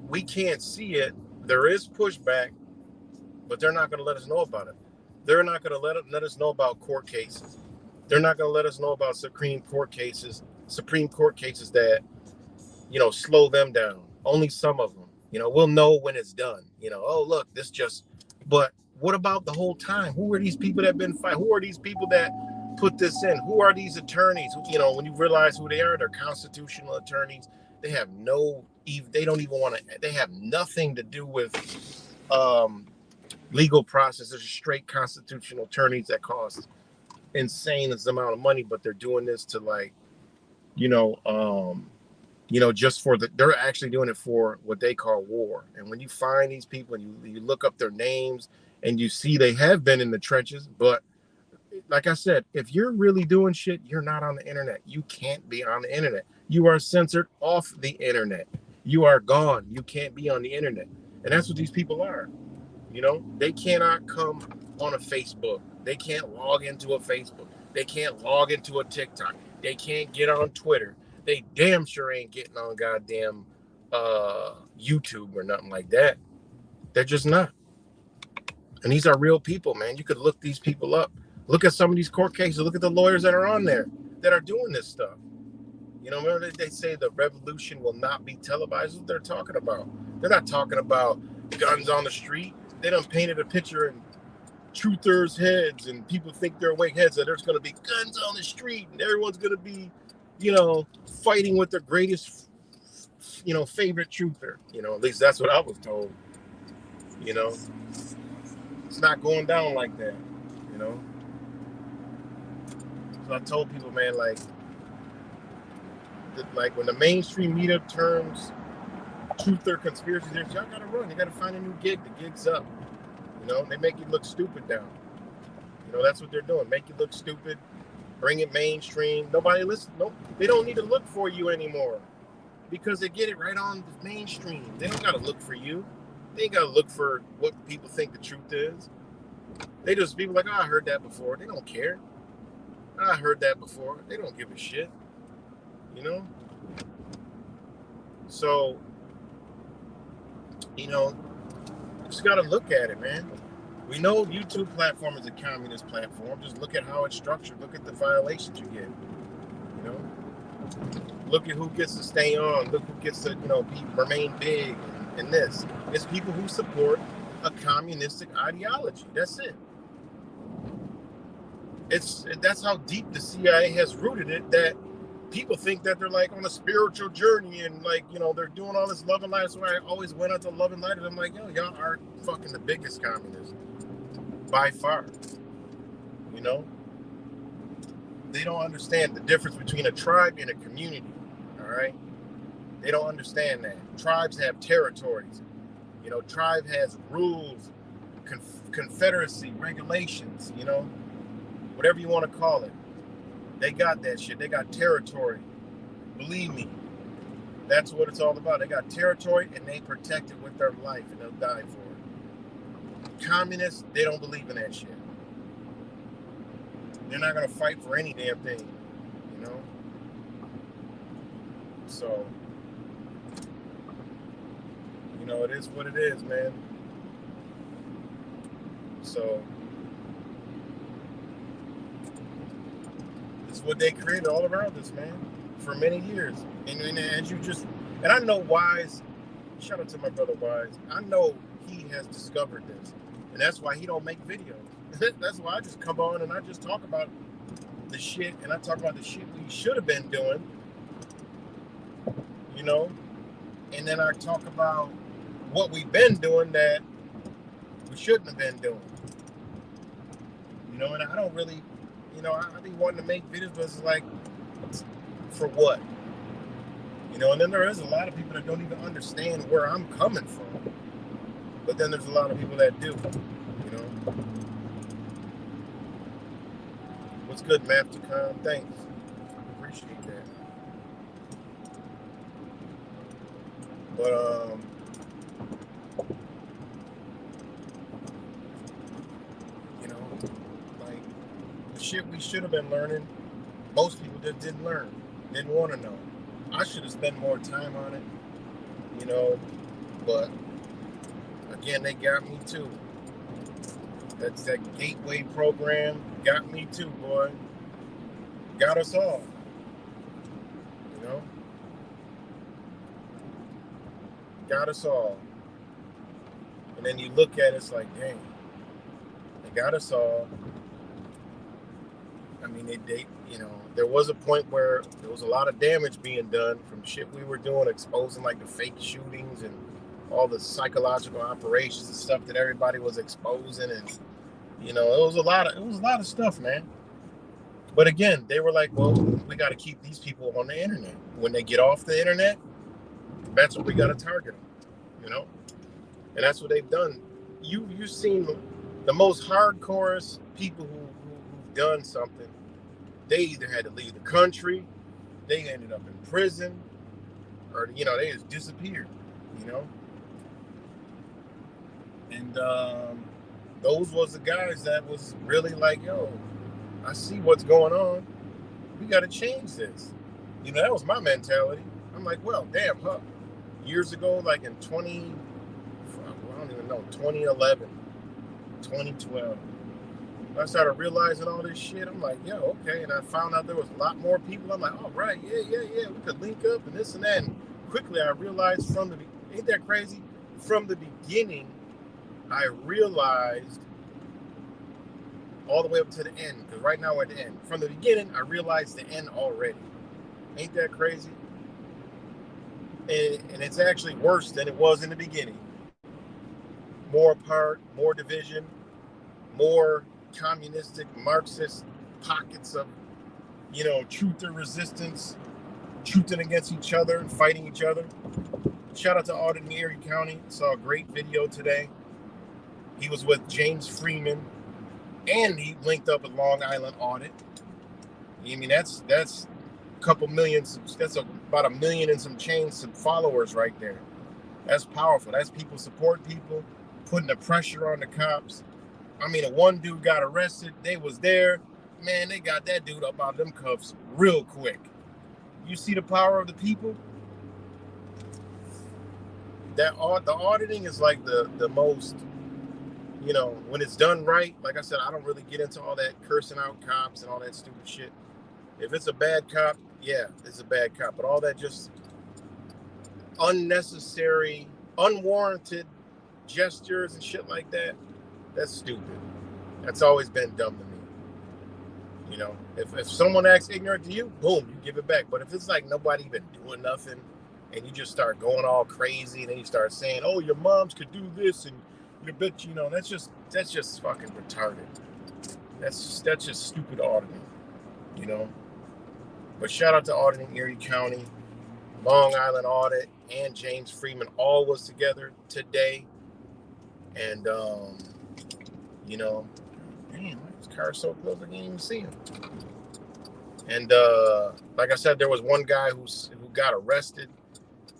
We can't see it. There is pushback, but they're not going to let us know about it. They're not going to let us know about court cases. They're not going to let us know about Supreme Court cases that, slow them down. Only some of them. We'll know when it's done. Oh, look, but what about the whole time? Who are these people that have been fighting? Who are these people that put this in? Who are these attorneys? When you realize who they are, they're constitutional attorneys. They have they don't even want to, they have nothing to do with legal process. They're just straight constitutional attorneys that cost insane amount of money, but they're doing this to just they're actually doing it for what they call war. And when you find these people and you look up their names and you see they have been in the trenches, but like I said, if you're really doing shit, you're not on the internet. You can't be on the internet. You are censored off the internet. You are gone. You can't be on the internet. And that's what these people are. They cannot come on a Facebook. They can't log into a Facebook. They can't log into a TikTok. They can't get on Twitter. They damn sure ain't getting on goddamn YouTube or nothing like that. They're just not. And these are real people, man. You could look these people up. Look at some of these court cases. Look at the lawyers that are on there that are doing this stuff. Remember they say the revolution will not be televised. What they're talking about. They're not talking about guns on the street. They done painted a picture in truthers' heads, and people think they're awake heads that there's going to be guns on the street, and everyone's going to be, fighting with their greatest, favorite truther. At least that's what I was told. It's not going down like that, you know. So I told people, man, like when the mainstream media turns truth or conspiracy theories, y'all gotta run. You gotta find a new gig. The gig's up. You know, they make you look stupid now. You know, that's what they're doing. Make you look stupid. Bring it mainstream. Nobody listen. Nope. They don't need to look for you anymore because they get it right on the mainstream. They don't gotta look for you. They ain't gotta look for what people think the truth is. They just people like, oh, I heard that before. They don't care. I heard that before. They don't give a shit. You know? So, you know, just got to look at it, man. We know YouTube platform is a communist platform. Just look at how it's structured. Look at the violations you get. You know? Look at who gets to stay on. Look who gets to, remain big in this. It's people who support a communistic ideology. That's it. That's how deep the CIA has rooted it, that people think that they're like on a spiritual journey and like, they're doing all this love and light. That's why I always went out to love and light. And I'm like, yo, y'all are fucking the biggest communists by far. You know, they don't understand the difference between a tribe and a community. All right. They don't understand that. Tribes have territories. Tribe has rules, confederacy, regulations, whatever you want to call it. They got that shit. They got territory. Believe me, that's what it's all about. They got territory and they protect it with their life and they'll die for it. Communists, they don't believe in that shit. They're not going to fight for any damn thing, So, it is what it is, man. So, it's what they created all around us, man, for many years. And I know Wise, shout out to my brother Wise, I know he has discovered this. And that's why he don't make videos. That's why I just come on and I just talk about the shit, and I talk about the shit we should have been doing, and then I talk about what we've been doing that we shouldn't have been doing. And I don't really, I be wanting to make videos, but it's like, for what? And then there is a lot of people that don't even understand where I'm coming from. But then there's a lot of people that do, What's good, Mapticon? Thanks. Appreciate that. But, like, the shit we should have been learning, most people just didn't learn, didn't want to know. I should have spent more time on it, but again, they got me too. That's that gateway program got me too, boy. Got us all, got us all. And then you look at it, it's like, dang, they got us all. I mean, they there was a point where there was a lot of damage being done from shit we were doing, exposing like the fake shootings and all the psychological operations and stuff that everybody was exposing, and it was a lot of stuff, man. But again, they were like, well, we got to keep these people on the internet. When they get off the internet, that's what we got to target them, and that's what they've done. You've seen the most hardcore people who've done something. They either had to leave the country, they ended up in prison, or they just disappeared, And those was the guys that was really like, yo, I see what's going on. We got to change this. That was my mentality. I'm like, well, damn, huh? Years ago, like in 2011, 2012, I started realizing all this shit. I'm like, yo, okay. And I found out there was a lot more people. I'm like, all right, yeah. We could link up and this and that. And quickly I realized ain't that crazy? From the beginning, I realized all the way up to the end, because right now we're at the end. From the beginning, I realized the end already. Ain't that crazy? And it's actually worse than it was in the beginning. More apart, more division, more communistic, Marxist pockets of, truth and resistance, truthing against each other and fighting each other. Shout out to Auden in Erie County. Saw a great video today. He was with James Freeman, and he linked up with Long Island Audit. I mean, that's a couple million. That's about 1 million and some change, some followers right there. That's powerful. That's people support people, putting the pressure on the cops. I mean, one dude got arrested. They was there. Man, they got that dude up out of them cuffs real quick. You see the power of the people? The auditing is like the most, when it's done right. Like I said, I don't really get into all that cursing out cops and all that stupid shit. If it's a bad cop, yeah, it's a bad cop. But all that just unnecessary, unwarranted gestures and shit like that, that's stupid. That's always been dumb to me. If someone acts ignorant to you, boom, you give it back. But if it's like nobody even doing nothing, and you just start going all crazy, and then you start saying, "Oh, your moms could do this," and your bitch, that's just fucking retarded. That's just stupid auditing, But shout out to Auditing Erie County, Long Island Audit, and James Freeman all was together today, and damn, this car so close I can't even see him. And like I said, there was one guy who got arrested,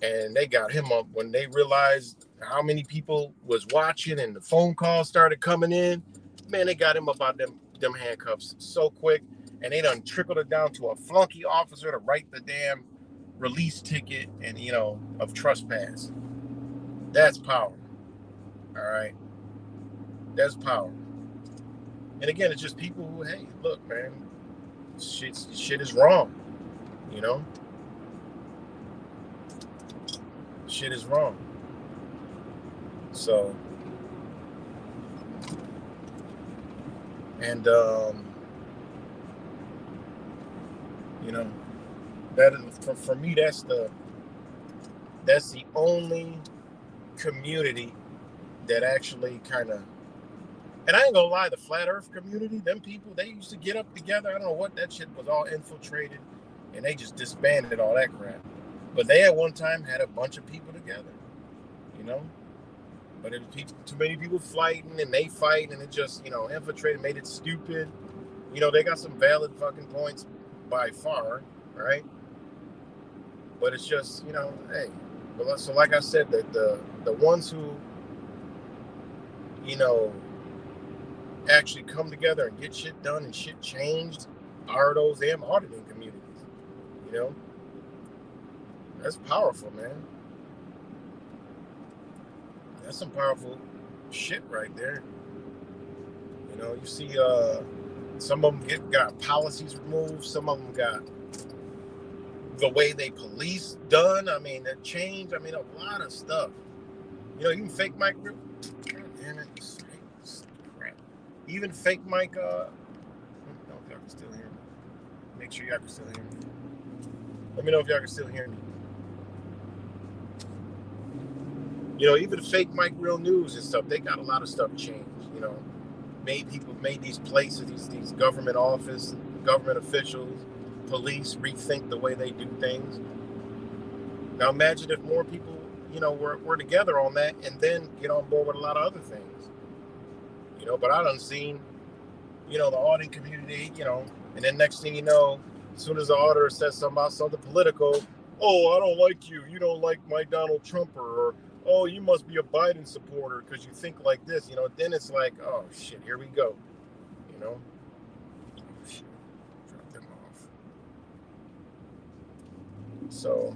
and they got him up when they realized how many people was watching and the phone calls started coming in. Man, they got him up out them handcuffs so quick, and they done trickled it down to a flunky officer to write the damn release ticket and of trespass. That's power. All right, that's power. And again, it's just people who, hey, look, man, shit is wrong, Shit is wrong. So, and that is, for me, that's the only community that actually kind of. And I ain't gonna lie, the flat earth community, them people, they used to get up together. I don't know what, that shit was all infiltrated, and they just disbanded all that crap. But they at one time had a bunch of people together, But it was too many people fighting, and they fight, and it just, infiltrated, made it stupid. They got some valid fucking points by far, right? But it's just, hey. So like I said, that the ones who, actually come together and get shit done and shit changed are those damn auditing communities. That's powerful, man. That's some powerful shit right there. You see some of them got policies removed, some of them got the way they police done. I mean, that changed. I mean, a lot of stuff. Even fake Mike. God damn it. Crap. Even fake Mike. I don't know if y'all can still hear me. Make sure y'all can still hear me. Let me know if y'all can still hear me. Even fake Mike Real News and stuff, they got a lot of stuff changed. Made these places, these government office, government officials, police rethink the way they do things. Now imagine if more people, were together on that and then get on board with a lot of other things. But I done seen, the auditing community, and then next thing you know, as soon as the auditor says something about something political, oh, I don't like you. You don't like my Donald Trumper, or oh, you must be a Biden supporter because you think like this. Then it's like, oh shit, here we go. Oh, shit. Drop them off. So.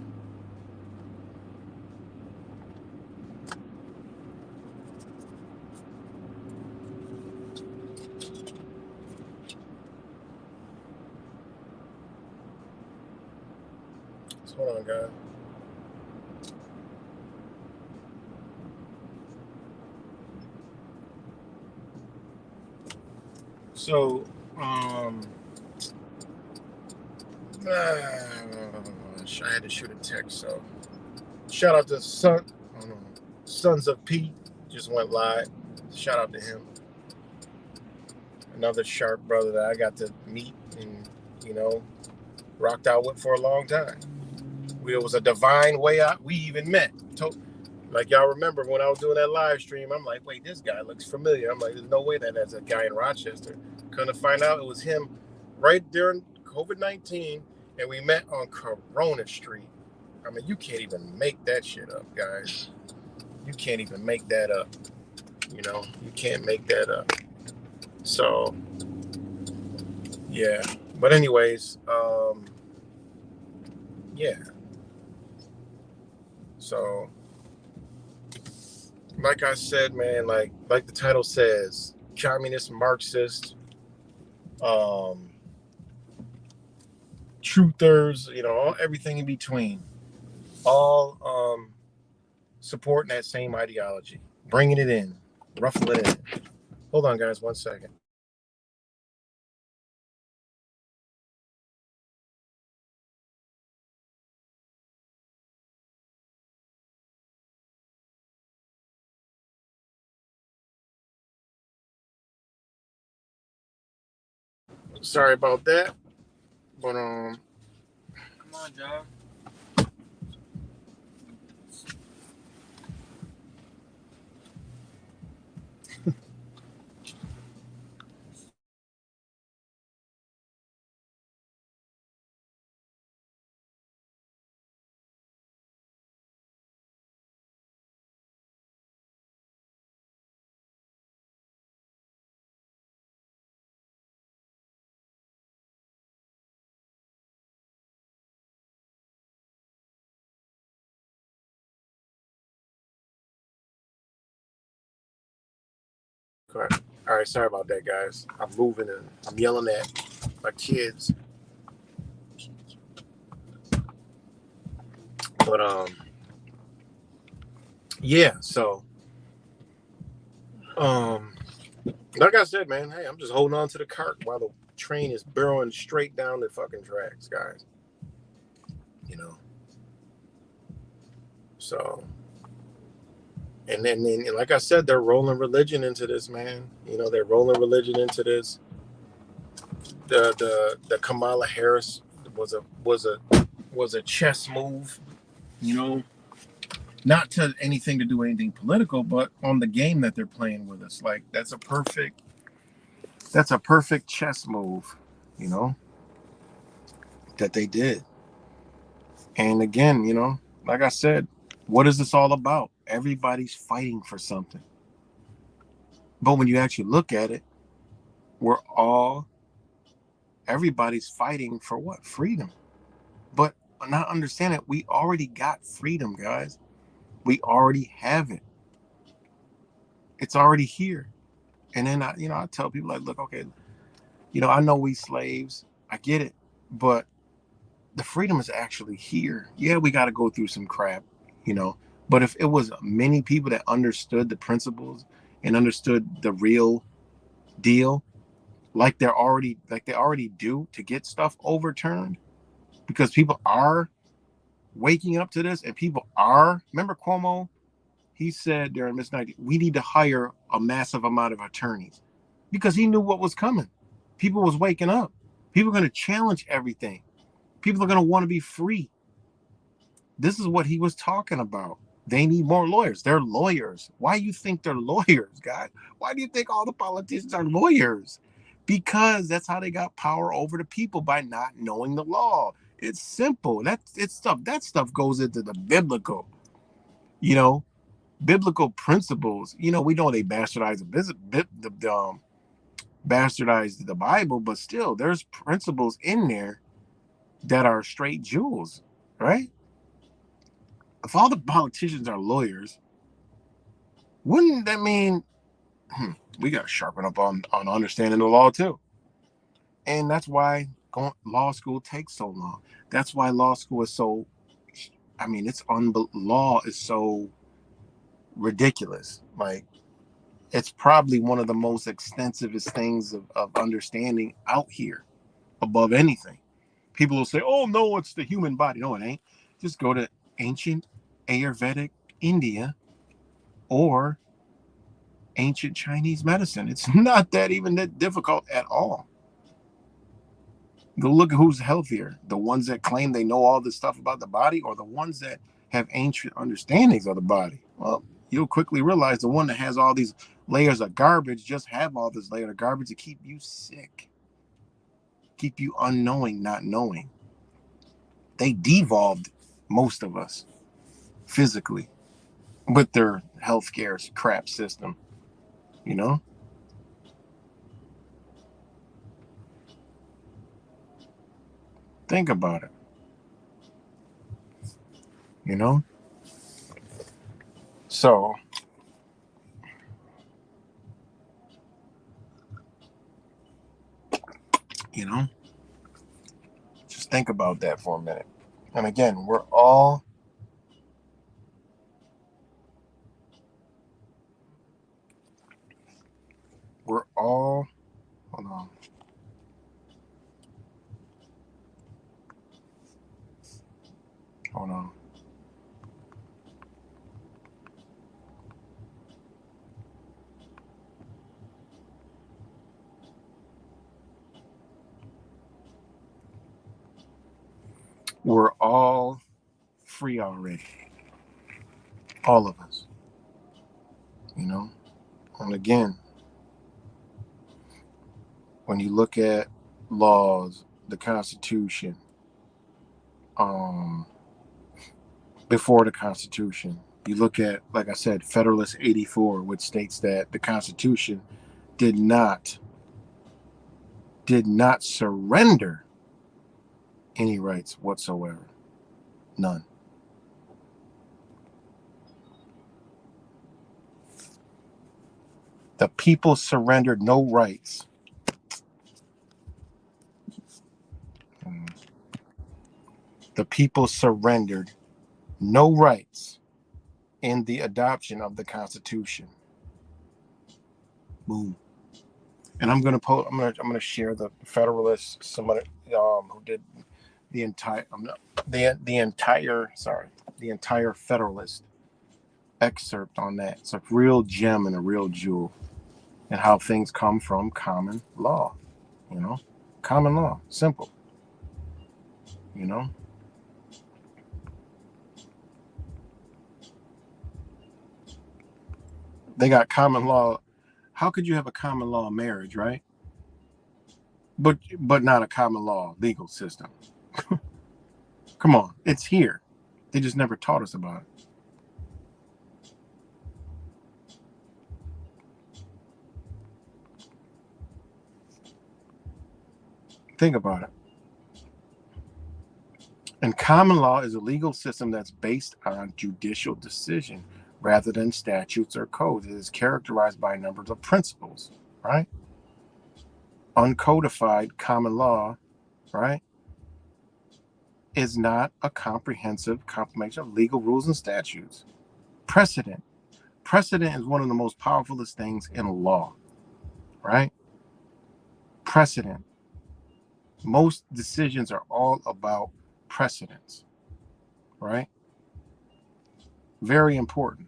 Hold on, guys. So, I had to shoot a text. So, shout out to Sons of P. Just went live. Shout out to him. another sharp brother that I got to meet and, you know, rocked out with for a long time. It was a divine way we even met. Like y'all remember when I was doing that live stream, I'm like, wait, this guy looks familiar. I'm like, there's no way that's a guy in Rochester. Couldn't find out it was him right during COVID-19, and we met on Corona Street. I mean, you can't even make that shit up, guys. You can't even make that up. You know, you can't make that up. So, yeah. But anyways, yeah. So, like I said, man, like the title says, communist, Marxist, truthers, you know, everything in between, all supporting that same ideology, bringing it in, ruffling it in. Hold on, guys, 1 second. Sorry about that, but come on, John. Correct. All right, sorry about that, guys. I'm moving and I'm yelling at my kids. But yeah, so like I said, man, hey, I'm just holding on to the cart while the train is barreling straight down the fucking tracks, guys. You know. So and then like I said, they're rolling religion into this, man. You know, they're rolling religion into this. The Kamala Harris was a chess move, you know, not to anything to do anything political, but on the game that they're playing with us. Like that's a perfect chess move, you know, that they did. And again, you know, like I said, what is this all about? Everybody's fighting for something. But when you actually look at it, everybody's fighting for what? Freedom. But not understanding, we already got freedom, guys. We already have it. It's already here. And then I tell people like, look, okay, you know, I know we slaves, I get it, but the freedom is actually here. Yeah, we got to go through some crap, you know. But if it was many people that understood the principles and understood the real deal, like they already do to get stuff overturned, because people are waking up to this and people are. Remember Cuomo? He said during Miss 90, we need to hire a massive amount of attorneys because he knew what was coming. People was waking up. People are going to challenge everything. People are going to want to be free. This is what he was talking about. They need more lawyers. They're lawyers. Why do you think they're lawyers, guys? Why do you think all the politicians are lawyers? Because that's how they got power over the people, by not knowing the law. It's simple. That stuff goes into the biblical, you know, biblical principles. You know, we know they bastardized bastardized the Bible, but still, there's principles in there that are straight jewels, right? If all the politicians are lawyers, wouldn't that mean we got to sharpen up on understanding the law too? And that's why law school takes so long. That's why law school is so. I mean, law is so ridiculous. Like, it's probably one of the most extensivest things of understanding out here, above anything. People will say, "Oh no, it's the human body." No, it ain't. Just go to ancient Ayurvedic India or ancient Chinese medicine. It's not that even that difficult at all. Go look at who's healthier, the ones that claim they know all this stuff about the body, or the ones that have ancient understandings of the body. Well, you'll quickly realize the one that has all these layers of garbage just have all this layer of garbage to keep you sick, keep you unknowing, not knowing. They devolved most of us physically with their healthcare crap system, you know? Think about it, you know? So, you know, just think about that for a minute. And again, we're all hold on. Hold on. We're all free already. All of us. You know? And again, when you look at laws, the Constitution, before the Constitution, you look at, like I said, Federalist 84, which states that the Constitution did not surrender any rights whatsoever. None. The people surrendered no rights. The people surrendered no rights in the adoption of the Constitution. Boom. And I'm gonna share the Federalist, somebody who did the entire Federalist excerpt on that. It's a real gem and a real jewel, and how things come from common law. You know, common law, simple. You know. They got common law. How could you have a common law marriage, right? But not a common law legal system. Come on, it's here. They just never taught us about it. Think about it. And common law is a legal system that's based on judicial decision rather than statutes or codes. It is characterized by a number of principles, right? Uncodified common law, right, is not a comprehensive compilation of legal rules and statutes. Precedent is one of the most powerfulest things in law, right? Precedent. Most decisions are all about precedents, right? Very important.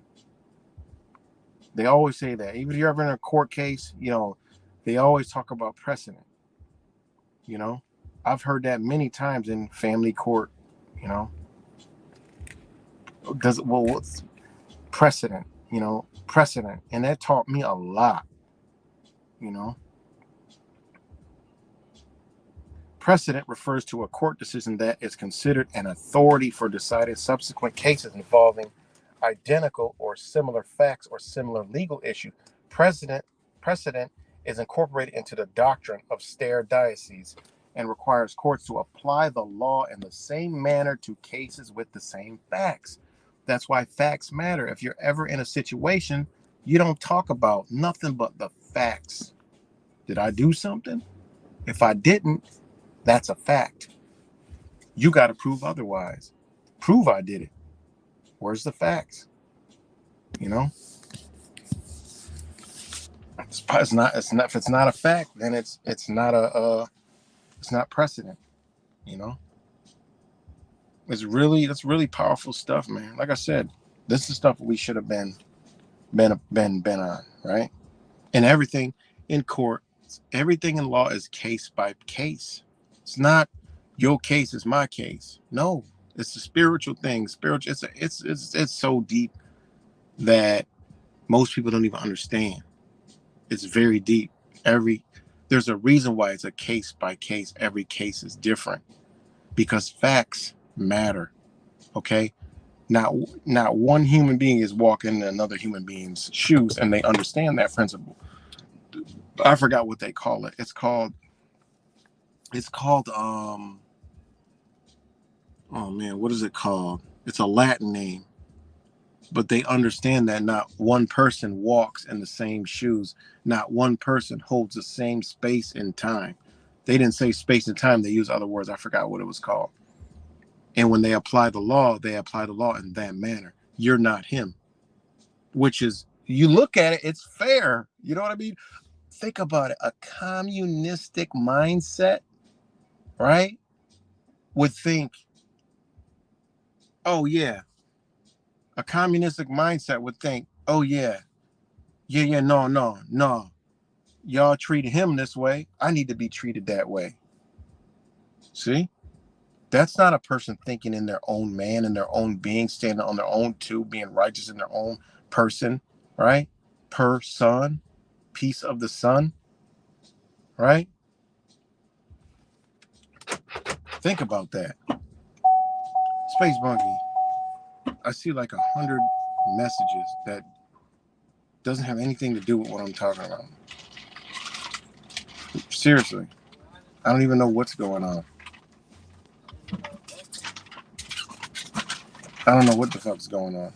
They always say that. Even if you're ever in a court case, you know, they always talk about precedent. You know, I've heard that many times in family court. You know, what's precedent? You know, precedent, and that taught me a lot. You know, precedent refers to a court decision that is considered an authority for deciding subsequent cases involving identical or similar facts or similar legal issues. Precedent is incorporated into the doctrine of stare decisis and requires courts to apply the law in the same manner to cases with the same facts. That's why facts matter. If you're ever in a situation, you don't talk about nothing but the facts. Did I do something? If I didn't, that's a fact. You got to prove otherwise. Prove I did it. Where's the facts? You know? It's not. If it's not a fact, then it's not precedent. You know, that's really powerful stuff, man. Like I said, this is stuff we should have been on, right? And everything in court, everything in law is case by case. It's not your case is my case. No, it's a spiritual thing. Spiritual. It's so deep that most people don't even understand. It's very deep. There's a reason why it's a case by case. Every case is different because facts matter. Okay. Not one human being is walking in another human being's shoes, and they understand that principle. I forgot what they call it. It's called oh man, what is it called? It's a Latin name. But they understand that not one person walks in the same shoes. Not one person holds the same space and time. They didn't say space and time. They use other words. I forgot what it was called. And when they apply the law in that manner. You're not him, which is, you look at it, it's fair. You know what I mean? Think about it. A communistic mindset, right, would think, oh, yeah. A communistic mindset would think, oh, yeah. Yeah, no. Y'all treated him this way. I need to be treated that way. See? That's not a person thinking in their own man, in their own being, standing on their own two, being righteous in their own person, right? Per son, piece of the sun, right? Think about that. Space Monkey, I see like 100 messages that doesn't have anything to do with what I'm talking about. Seriously. I don't even know what's going on. I don't know what the fuck's going on.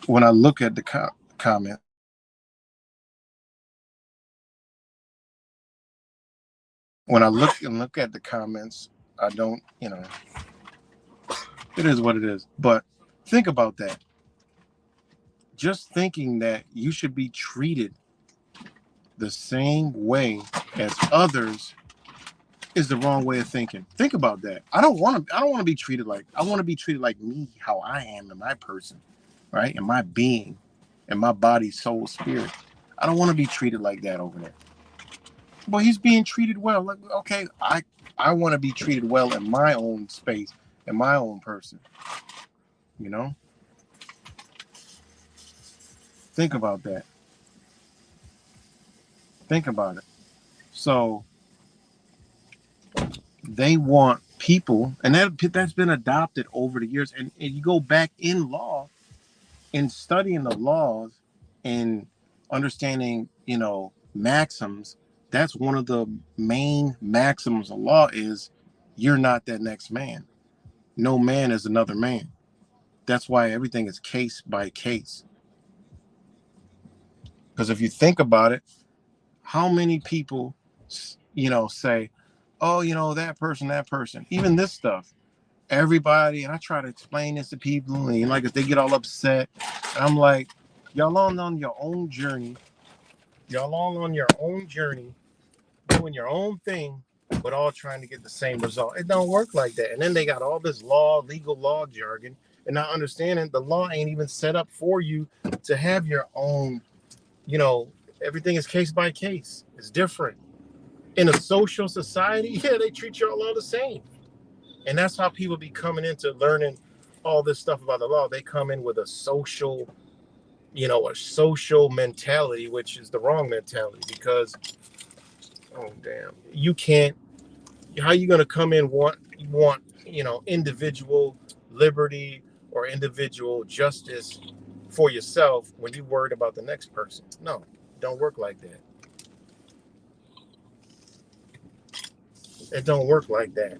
When I look at the comment, when I look at the comments, I don't, it is what it is. But think about that. Just thinking that you should be treated the same way as others is the wrong way of thinking. Think about that. I don't want to be treated like, I want to be treated like me, how I am in my person, right? In my being, in my body, soul, spirit. I don't want to be treated like that over there. Well, he's being treated well. Like, okay, I want to be treated well in my own space, in my own person. Think about that. Think about it. So they want people, and that's been adopted over the years. And you go back in law, in studying the laws and understanding, maxims. That's one of the main maxims of law is you're not that next man. No man is another man. That's why everything is case by case. Because if you think about it, how many people, say, oh, that person, even this stuff, everybody, and I try to explain this to people, and like if they get all upset, I'm like, y'all all on your own journey. Y'all all on your own journey, doing your own thing, but all trying to get the same result. It don't work like that. And then they got all this legal law jargon, and not understanding the law ain't even set up for you to have your own, everything is case by case. It's different. In a social society, yeah, they treat you all the same. And that's how people be coming into learning all this stuff about the law. They come in with a social mentality, which is the wrong mentality, because, oh, damn, you can't, how you going to come in want individual liberty or individual justice for yourself when you're worried about the next person? No, don't work like that. It don't work like that.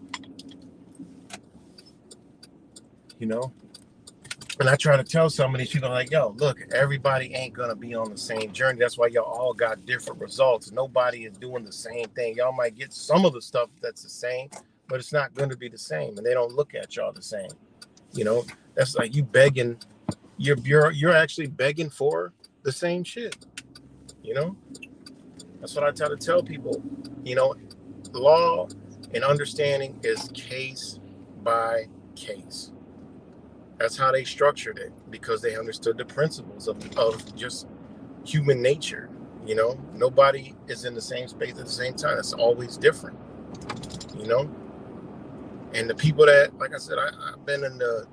And I try to tell some of these people, like, yo, look, everybody ain't going to be on the same journey. That's why y'all all got different results. Nobody is doing the same thing. Y'all might get some of the stuff that's the same, but it's not going to be the same. And they don't look at y'all the same. That's like you begging. You're actually begging for the same shit. That's what I try to tell people. Law and understanding is case by case. That's how they structured it, because they understood the principles of just human nature. You know, nobody is in the same space at the same time. It's always different, you know. And the people that, like I said, I've been in the,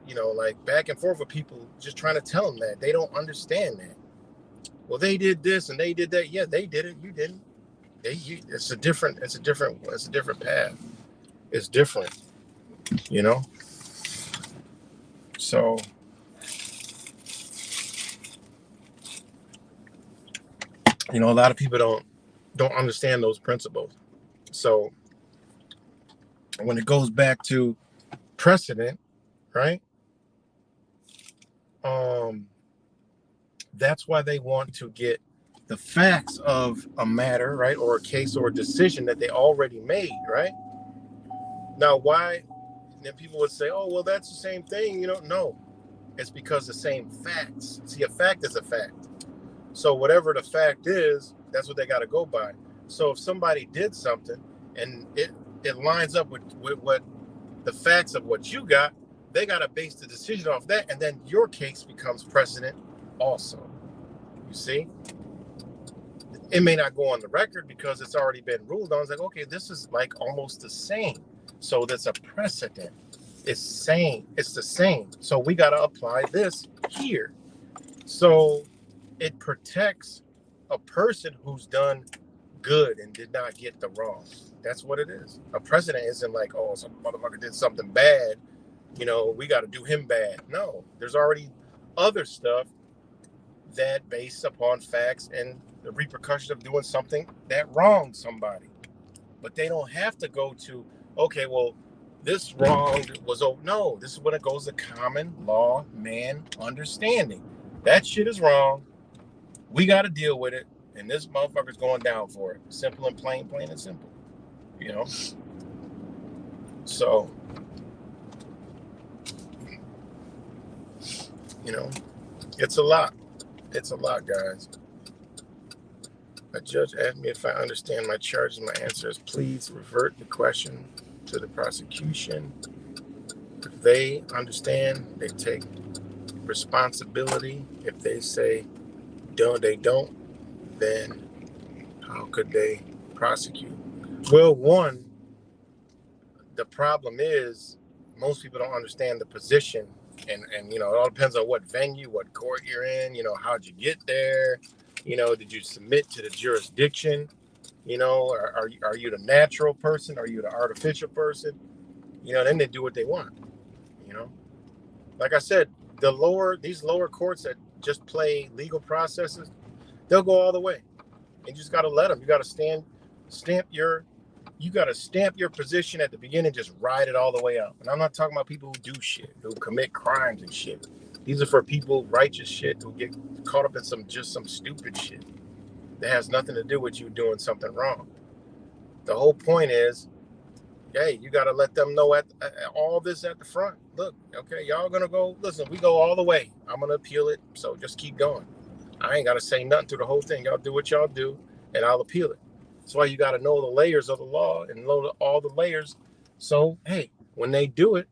you know, like back and forth with people just trying to tell them that they don't understand that. Well, they did this and they did that. Yeah, they did it. You didn't. It's a different path. It's different, you know. So, you know, a lot of people don't understand those principles. So when it goes back to precedent, right? That's why they want to get the facts of a matter, right, or a case or a decision that they already made, right? Now, why? Then people would say, "Oh, well, that's the same thing," you know? No, it's because the same facts. See, a fact is a fact. So whatever the fact is, that's what they got to go by. So if somebody did something and it lines up with what the facts of what you got, they got to base the decision off that, and then your case becomes precedent also. You see? It may not go on the record because it's already been ruled on. It's like, okay, this is like almost the same. So that's a precedent. It's the same. So we got to apply this here. So it protects a person who's done good and did not get the wrong. That's what it is. A precedent isn't like, oh, some motherfucker did something bad, you know, we got to do him bad. No, there's already other stuff that based upon facts and the repercussions of doing something that wronged somebody. But they don't have to go to, okay, well, this wrong was, oh, no, this is when it goes to common law, man understanding. That shit is wrong. We got to deal with it. And this motherfucker's going down for it. Simple and plain and simple. You know? So, you know, it's a lot. It's a lot, guys. A judge asked me if I understand my charges. My answer is please revert the question to the prosecution. If they understand, they take responsibility. If they say they don't, then how could they prosecute? Well, one, the problem is most people don't understand the position, and you know, it all depends on what venue, what court you're in, you know, how'd you get there, you know, did you submit to the jurisdiction, you know, are you the natural person, are you the artificial person, you know, then they do what they want, you know. Like I said, these lower courts that just play legal processes, they'll go all the way, and you just got to let them. You got to stamp your position at the beginning, just ride it all the way out. And I'm not talking about people who do shit, who commit crimes and shit. These are for people, righteous shit, who get caught up in some stupid shit that has nothing to do with you doing something wrong. The whole point is, hey, you got to let them know at all this at the front. Look, okay, y'all gonna go. Listen, we go all the way. I'm gonna appeal it, so just keep going. I ain't got to say nothing through the whole thing. Y'all do what y'all do, and I'll appeal it. That's why you got to know the layers of the law and know all the layers. So, hey, when they do it,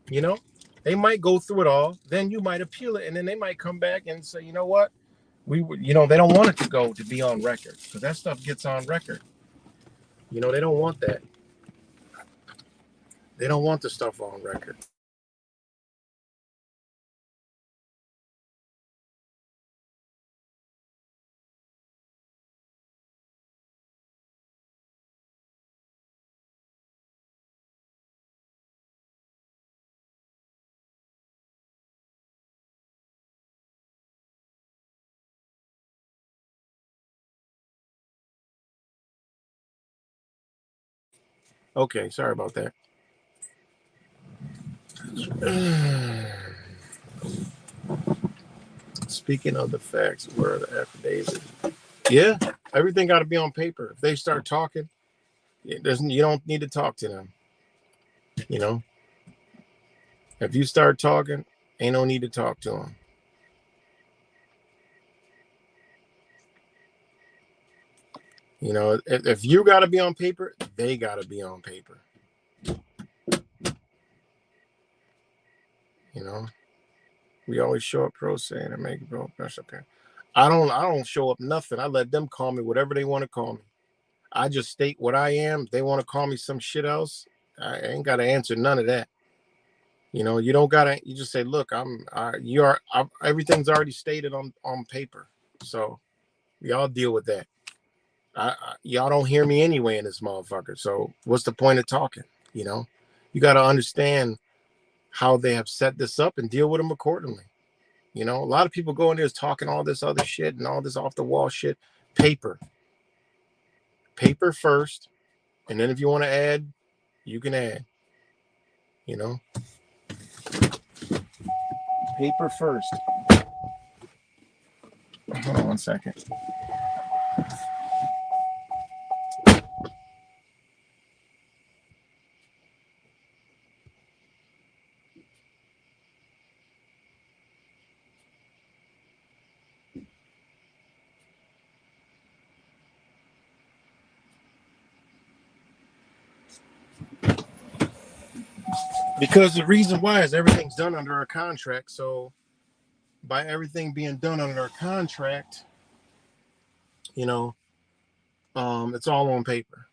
you know, they might go through it all. Then you might appeal it, and then they might come back and say, you know what? You know, they don't want it to be on record because that stuff gets on record. You know, they don't want that. They don't want the stuff on record. Okay, sorry about that. Speaking of the facts, where are the affidavits? Yeah, everything got to be on paper. If they start talking, you don't need to talk to them. You know, if you start talking, ain't no need to talk to them. You know, if you got to be on paper, they got to be on paper. You know, we always show up pro se and make it pro pressure. Okay. I don't show up nothing. I let them call me whatever they want to call me. I just state what I am. If they want to call me some shit else, I ain't got to answer none of that. You don't gotta. You just say, "Look, everything's already stated on paper." So y'all deal with that. Y'all don't hear me anyway in this motherfucker. So what's the point of talking? You know, you got to understand how they have set this up and deal with them accordingly. A lot of people go in there talking all this other shit and all this off the wall shit. Paper, paper first, and then if you want to add, you can add. You know, paper first. Hold on 1 second. Because the reason why is everything's done under a contract. So by everything being done under a contract, it's all on paper.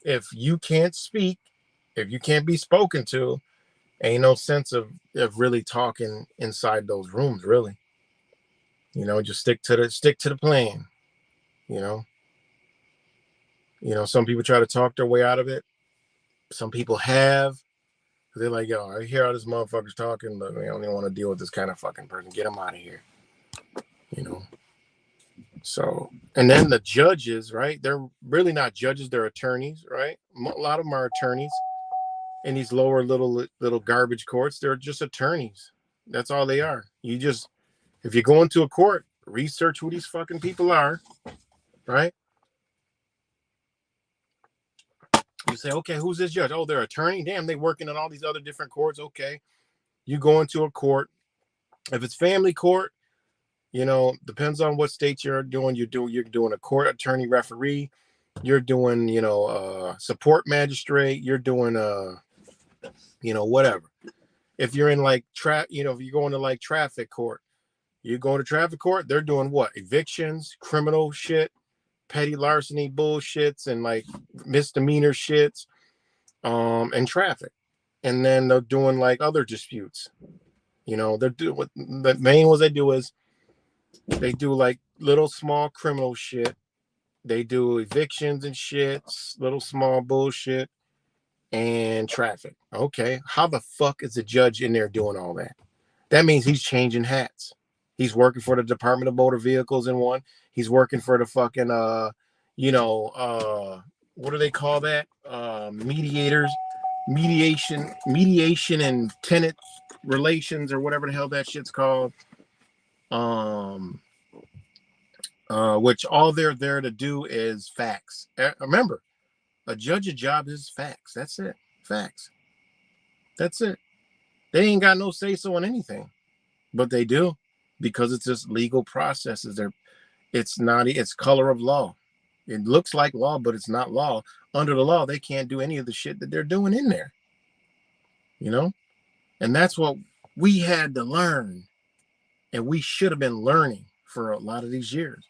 If you can't speak, if you can't be spoken to, ain't no sense of really talking inside those rooms, really. Just stick to the plan. You know, some people try to talk their way out of it. Some people have. They're like, yo, I hear all this motherfuckers talking, but I don't even want to deal with this kind of fucking person. Get them out of here. So, and then the judges, right? They're really not judges. They're attorneys, right? A lot of them are attorneys in these lower little garbage courts. They're just attorneys. That's all they are. If you go into a court, research who these fucking people are, right? You say, okay, who's this judge? Oh, they're attorney. Damn, they working in all these other different courts. Okay, you go into a court. If it's family court, depends on what state you're doing. You're doing a court attorney referee. You're doing, support magistrate. You're doing whatever. If you're in like if you're going to like traffic court, you go to traffic court. They're doing what? Evictions, criminal shit, petty larceny bullshits, and like misdemeanor shits, and traffic. And then they're doing like other disputes. They're doing what the main ones they do is they do like little small criminal shit. They do evictions and shit, little small bullshit, and traffic. Okay, how the fuck is the judge in there doing all that? That means he's changing hats. He's working for the Department of Motor Vehicles in one. He's working for the fucking what do they call that? Mediators, mediation and tenant relations or whatever the hell that shit's called. Which all they're there to do is facts. Remember, a judge's job is facts. That's it. Facts. That's it. They ain't got no say so on anything, but they do because it's just legal processes. It's color of law. It looks like law, but it's not law. Under the law, they can't do any of the shit that they're doing in there. And that's what we had to learn, and we should have been learning for a lot of these years.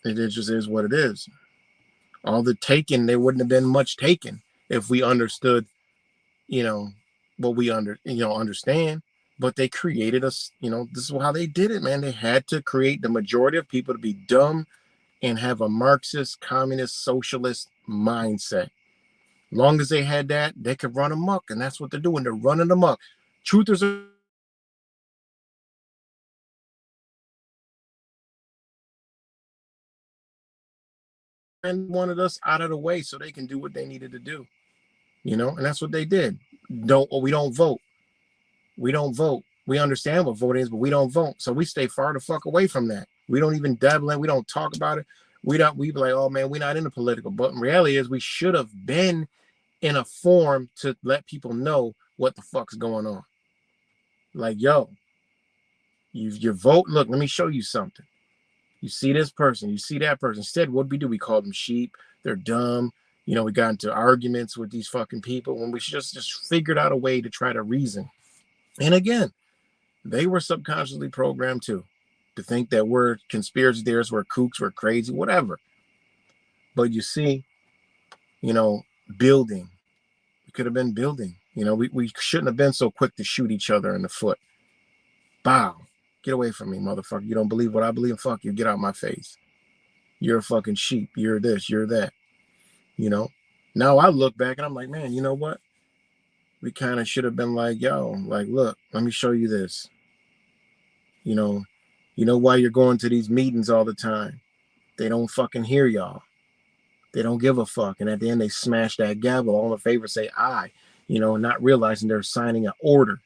It just is what it is. All the taking, there wouldn't have been much taken if we understood, what we understand. But they created us, this is how they did it, man. They had to create the majority of people to be dumb and have a Marxist, communist, socialist mindset. Long as they had that, they could run amok, and that's what they're doing. They're running amok. Truthers are and wanted us out of the way so they can do what they needed to do, and that's what they did. We don't vote. We don't vote. We understand what voting is, but we don't vote. So we stay far the fuck away from that. We don't even dabble in. We don't talk about it. We be like, oh man, we're not in the political. But in reality is we should have been in a form to let people know what the fuck's going on. Like, yo, you vote. Look, let me show you something. You see this person, you see that person. Instead, what we do? We call them sheep. They're dumb. We got into arguments with these fucking people when we should just figured out a way to try to reason. And again, they were subconsciously programmed too, to think that we're conspiracy theorists, we're kooks, we're crazy, whatever. But you see, you know, building. We could have been building. You know, we shouldn't have been so quick to shoot each other in the foot. Bow. Get away from me, motherfucker. You don't believe what I believe? Fuck you. Get out my face. You're a fucking sheep. You're this. You're that. You know? Now I look back and I'm like, man, you know what? We kind of should have been like, yo, like, look, let me show you this. You know why you're going to these meetings all the time? They don't fucking hear y'all. They don't give a fuck. And at the end, they smash that gavel. All in favor say aye, you know, not realizing they're signing an order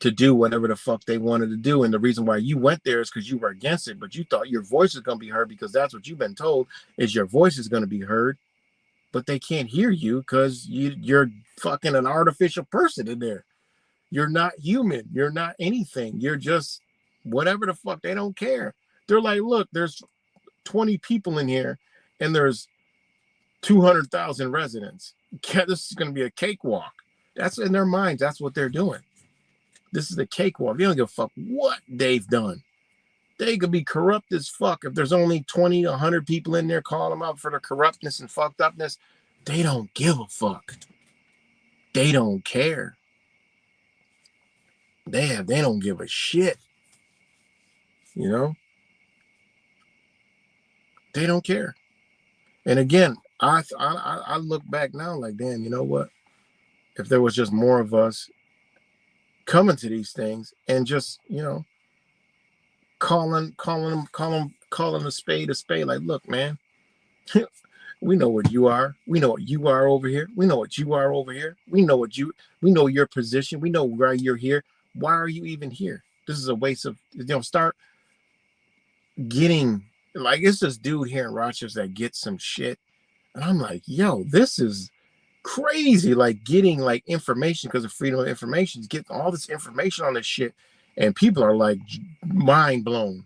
to do whatever the fuck they wanted to do. And the reason why you went there is because you were against it, but you thought your voice is going to be heard because that's what you've been told is your voice is going to be heard. But they can't hear you because you're fucking an artificial person in there. You're not human. You're not anything. You're just whatever the fuck. They don't care. They're like, look, there's 20 people in here and there's 200,000 residents. This is going to be a cakewalk. That's in their minds. That's what they're doing. This is a cakewalk. They don't give a fuck what they've done. They could be corrupt as fuck. If there's only 20, 100 people in there calling them out for their corruptness and fucked upness, they don't give a fuck. They don't care. They don't give a shit. You know? They don't care. And again, I look back now like, damn, you know what? If there was just more of us coming to these things and just, you know, calling a spade a spade. Like, look, man, we know what you are. We know what you are over here. We know what you are over here. We know your position. We know why you're here. Why are you even here? This is a waste of, you know, start getting, like, it's this dude here in Rochester that gets some shit. And I'm like, yo, this is crazy. Like getting like information because of freedom of information, getting all this information on this shit. And people are like mind blown,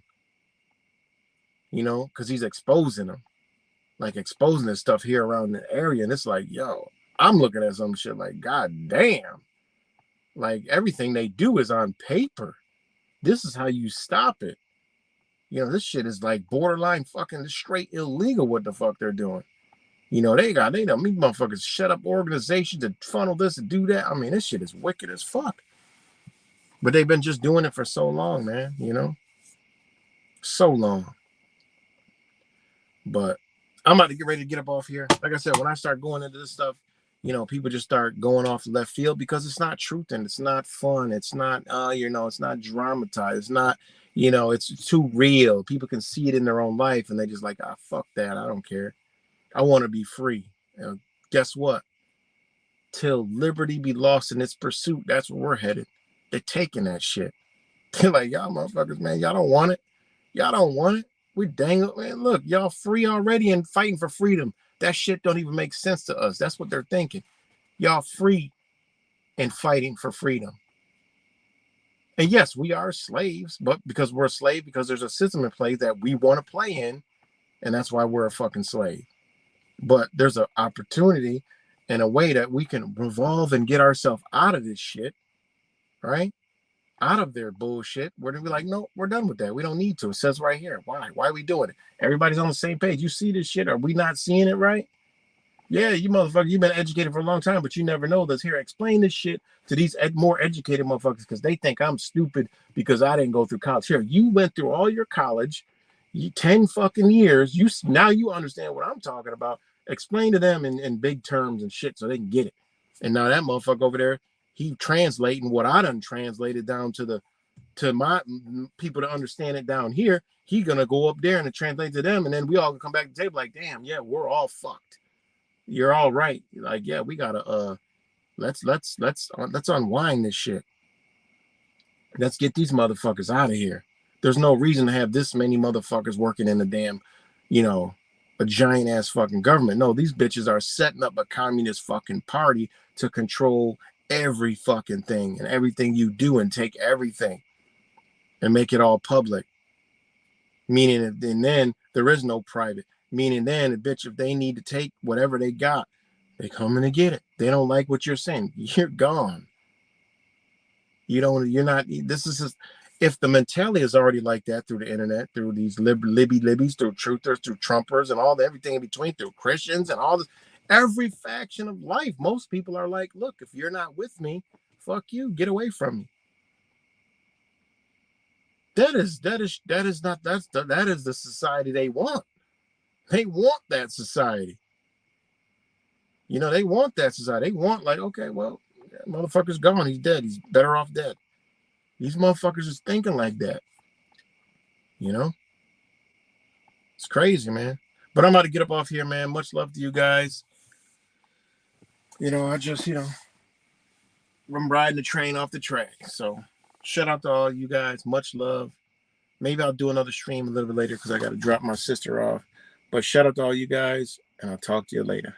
you know, because he's exposing them, like exposing this stuff here around the area. And it's like, yo, I'm looking at some shit like, God damn, like everything they do is on paper. This is how you stop it. You know, this shit is like borderline fucking straight illegal what the fuck they're doing. You know, they don't these motherfuckers shut up organizations to funnel this and do that. I mean, this shit is wicked as fuck. But they've been just doing it for so long, man, you know? So long. But I'm about to get ready to get up off here. Like I said, when I start going into this stuff, you know, people just start going off left field because it's not truth and it's not fun. It's not, you know, it's not dramatized. It's not, you know, it's too real. People can see it in their own life and they just like, ah, fuck that. I don't care. I want to be free. Guess what? Till liberty be lost in its pursuit, that's where we're headed. They're taking that shit. They're like, y'all motherfuckers, man, y'all don't want it. Y'all don't want it. We dang it, man. Look, y'all free already and fighting for freedom. That shit don't even make sense to us. That's what they're thinking. Y'all free and fighting for freedom. And yes, we are slaves, but because we're a slave, because there's a system in place that we want to play in, and that's why we're a fucking slave. But there's an opportunity and a way that we can revolve and get ourselves out of this shit, right? Out of their bullshit. We're gonna be like, no, we're done with that. We don't need to. It says right here. Why? Why are we doing it? Everybody's on the same page. You see this shit? Are we not seeing it right? Yeah, you motherfucker, you've been educated for a long time, but you never know this. Here, explain this shit to these more educated motherfuckers because they think I'm stupid because I didn't go through college. Here, you went through all your college, 10 fucking years. Now you understand what I'm talking about. Explain to them in big terms and shit so they can get it. And now that motherfucker over there, he translating what I done translated down to my people to understand it down here. He gonna go up there and translate to them, and then we all can come back to the table like, damn, yeah, we're all fucked. You're all right. Like, yeah, we gotta let's unwind this shit. Let's get these motherfuckers out of here. There's no reason to have this many motherfuckers working in the damn, you know, a giant ass fucking government. No, these bitches are setting up a communist fucking party to control every fucking thing and everything you do and take everything and make it all public. Meaning, and then there is no private. Meaning then, bitch, if they need to take whatever they got, they come in to get it. They don't like what you're saying. You're gone. You don't. You're not. This is just, if the mentality is already like that through the internet, through these libbies, through truthers, through Trumpers, and all the everything in between, through Christians and all this, every faction of life. Most people are like, look, if you're not with me, fuck you, get away from me. That is not that is the society they want. They want that society. You know, they want that society. They want, like, okay, well, that motherfucker's gone. He's dead. He's better off dead. These motherfuckers is thinking like that. You know, it's crazy, man. But I'm about to get up off here, man. Much love to you guys. You know, I just, I'm riding the train off the track. So shout out to all you guys. Much love. Maybe I'll do another stream a little bit later because I got to drop my sister off. But shout out to all you guys, and I'll talk to you later.